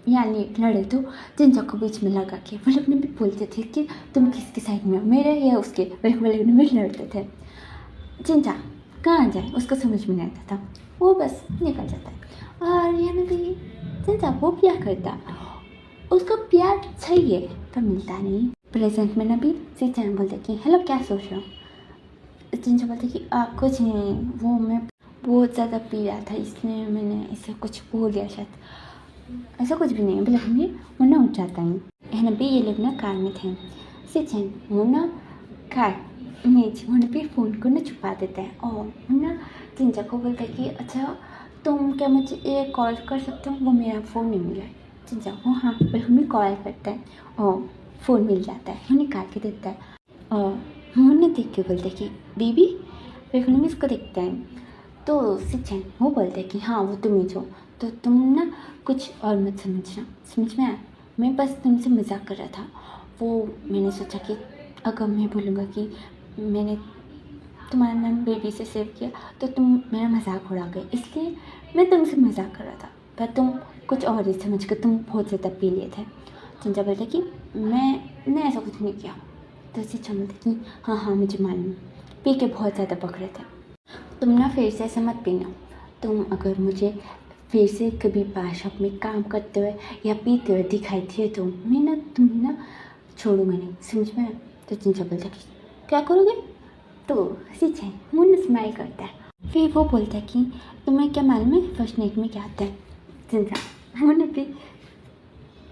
यानी लड़े तो चिंचा को बीच में लगा के वो लोग ने भी बोलते थे कि तुम किसके साइड में हो, मेरे या उसके, वो लोग भी लड़ते थे। चिंचा कहाँ जाए उसको समझ में नहीं आता था, वो बस निकल जाता है। और यानी कि चिंचा वो प्यार करता, उसको प्यार चाहिए पर मिलता नहीं। प्रेजेंट में ना भी चिंचा बोलते कि हेलो क्या सोच रहे हो, चिंचा बोलते कि आप कुछ नहीं, वो मैं बहुत ज़्यादा पी रहा था इसलिए मैंने इसे कुछ बोल दिया, शायद ऐसा कुछ भी नहीं है। बोले हमें वो ना उठ जाता है ना भी, ये लोग ना कार में थे, सिचन वो ना कार में उन्हें भी फ़ोन को ना छुपा देता है। और ना चिंचा को बोलता है कि अच्छा तुम क्या मुझे ये कॉल कर सकते हो, वो मेरा फ़ोन नहीं मिला है। चिंचा वो हाँ पर हमें कॉल करता है और फ़ोन मिल जाता है, वो निकाल के देता है। और उन्हें देख के बोलते कि बीबी, फिर उन्हें इसको देखता है, तो सिचन वो बोलते कि हाँ वो तुम ही हो, तो तुम ना कुछ और मत समझना, समझ में आया, मैं बस तुमसे मजाक कर रहा था। वो मैंने सोचा कि अगर मैं बोलूँगा कि मैंने तुम्हारा नाम बेबी से सेव किया तो तुम मेरा मजाक उड़ा गए, इसलिए मैं तुमसे मजाक कर रहा था, पर तुम कुछ और ही समझ कर तुम बहुत ज़्यादा पी लिए थे। चिंचा बोलते कि मैंने ऐसा कुछ नहीं किया, तो चिंचा बोलते कि हाँ हाँ मुझे मालूम, पी के बहुत ज़्यादा पकड़े थे। तुम ना फिर से ऐसा मत पीना, तुम अगर मुझे फिर से कभी बार शॉप में काम करते हुए या पीते हुए दिखाई दिए तो मैं ना तुम्हें ना छोड़ूंगा नहीं, समझ में। तो चिंचा बोलता कि क्या करोगे, तो सिंचा मुन्ना स्माइल करता है, फिर वो बोलता है कि तुम्हें क्या मालूम है फर्स्ट नाइट में क्या आता है। चिंचा मुन्ना भी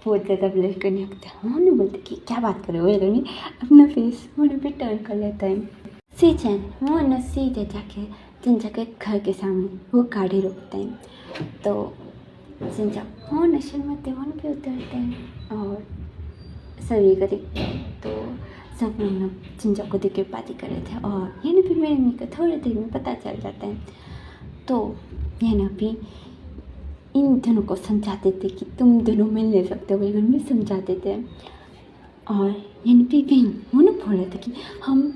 बहुत ज़्यादा ब्लश करने लगता है, मुन्ना बोलता कि क्या बात करो, वो अपना फेस मुन्ना भी टर्न कर लेता है। सिंचा मुन्ना सीधे जाके चिंचा के घर के सामने वो गाड़ी रोकते हैं, तो चिंचा वो नशे में देवन पे उतरते हैं और सभी को देखते हैं, तो सब लोग चिंचा को देख के बातें कर रहे थे। और ये ना भी मेरे मम्मी को थोड़ी देर में पता चल जाता है, तो ये ना भी इन दोनों को समझाते थे कि तुम दोनों मिल नहीं सकते, वही मम्मी समझाते थे। और ये ना भी वो ना बोल रहे थे कि हम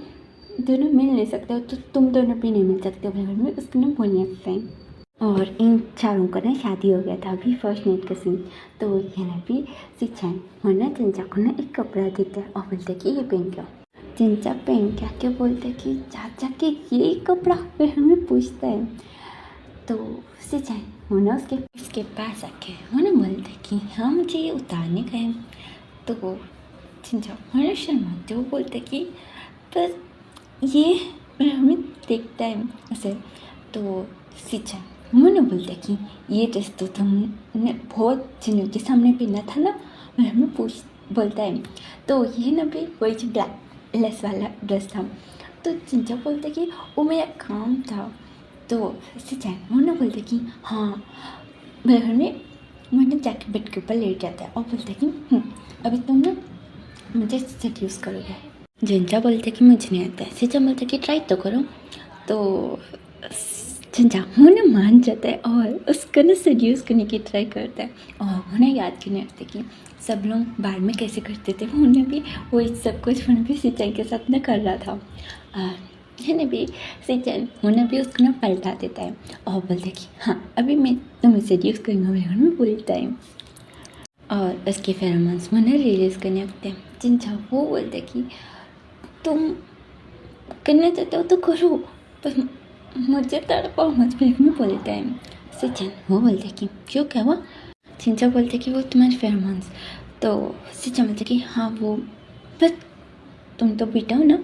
दोनों मिल नहीं सकते, तो तुम दोनों भी नहीं मिल सकते, वही मम्मी उसको ना बोलने लगते हैं। और इन चारों का ना शादी हो गया था अभी फर्स्ट नाइट का सीन, तो ये ना भी सिंचान और ना चिंचा को ना एक कपड़ा देता है और बोलते कि ये पहन के, चिंचा पहन के आके बोलते कि चाचा के ये कपड़ा, फिर हमें पूछता है, तो सिंचान वो ना उसके पास आके वो ना बोलते कि हाँ मुझे ये उतारने का है, तो चिंचा वो ना शर्माते वो बोलते कि बस ये हमें देखता है उसे, तो सिंचान मुझे बोलते कि ये ड्रेस तो तुमने बहुत जिनों के सामने पहना था ना, और हमें बोलता है, तो ये ना भी वही जो ब्लैक लेस वाला ड्रेस था, तो चिंचा बोलते कि वो मेरा काम था, तो सिंचान मुझे बोलते कि हाँ मेरे घर में मुझे जाके बेड के ऊपर लेट जाता है और बोलते कि अभी तुम ना मुझे सेड्यूस करोगे, झंझा बोलते कि मुझे नहीं आता है, सिचा बोलते कि ट्राई तो करो। तो झंझा वो ना मान जाता है और उसको ना सेड्यूस करने की ट्राई करता है। और उन्हें याद क्यों नहीं रखते कि सब लोग बाहर में कैसे करते थे, वो उन्हें भी वो सब कुछ उन्हें भी सिंचन के साथ ना कर रहा था। है भी सिंचन उन्हें भी उसको ना पलटा देता है और बोलते कि हाँ अभी मैं तुम्हें सेड्यूस करूँगा मेरे घर में बोलता है। और उसके फेरोमोन्स वो ना रिलीज़ करने लगते हैं। झंझा वो बोलते कि तुम करना चाहते हो तो करो, बस मुझे तड़पाओ मत, फिर में बोलता है। सिचन वो बोलते कि क्यों क्या हुआ? झंझा बोलते कि वो तुम्हारे फेरोमोन्स। तो सिचन बोलते कि हाँ वो बस तुम तो पीटा हो ना।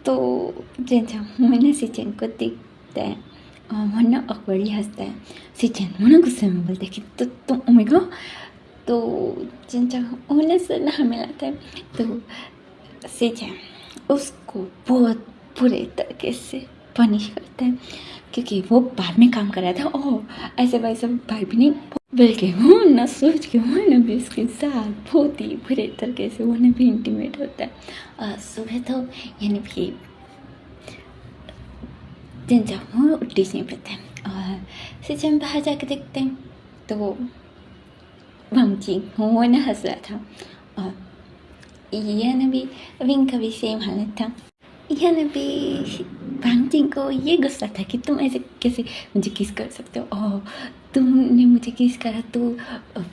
तो झंझा मैंने सिचन को देखता है और वो ना अकबड़ी हंसता है। सिचन वो ना गुस्से में बोलते कि तो तुम ओमेगा। तो झंझा उन्हें सलाह मिलाता है। तो सिचन उसको बहुत बुरे तरीके से पनिश करता है क्योंकि वो बाद में काम कर रहा था। ओह ऐसे वैसे भाई भी नहीं, बल्कि वो ना सोच के वो ना भी उसके साथ बहुत ही बुरे तरीके से वो भी इंटीमेट होता है। सुबह तो यानी भी झंझा वो उल्टी से पड़ता है और सिचन बाहर जाके देखते हैं तो वो वंची वो ना हंस रहा था। और यह भी विंग का भी सेम हालत था। यह भी भांगचिंग को ये गुस्सा था कि तुम ऐसे कैसे मुझे किस कर सकते हो, और तुमने मुझे किस करा तो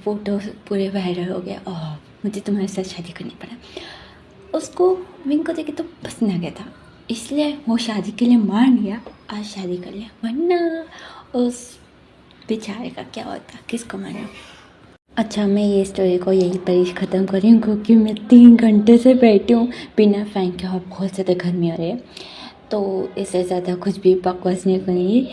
फोटो पूरे वायरल हो गया और मुझे तुम्हारे साथ शादी करनी पड़ा। उसको विंग को देखे तो पसंद आ गया था, इसलिए वो शादी के लिए मान गया, आज शादी कर लिया, वरना उस बेचारे का क्या होता, किसको माना। अच्छा मैं ये स्टोरी को यहीं पर ही ख़त्म कर रही हूँ क्योंकि मैं 3 घंटे से बैठी हूँ बिना फैन के और बहुत ज़्यादा गर्मी हो रही है, तो इससे ज़्यादा कुछ भी बकवास नहीं करेंगी।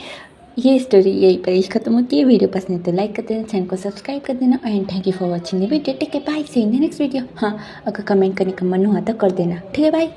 ये स्टोरी यहीं पर ही ख़त्म होती है। वीडियो पसंद है तो लाइक कर देना, चैनल को सब्सक्राइब कर देना and thank you for watching the video. Take care, bye, see you in the next video. हाँ अगर कमेंट करने का मन हुआ तो कर देना, ठीक है, बाय।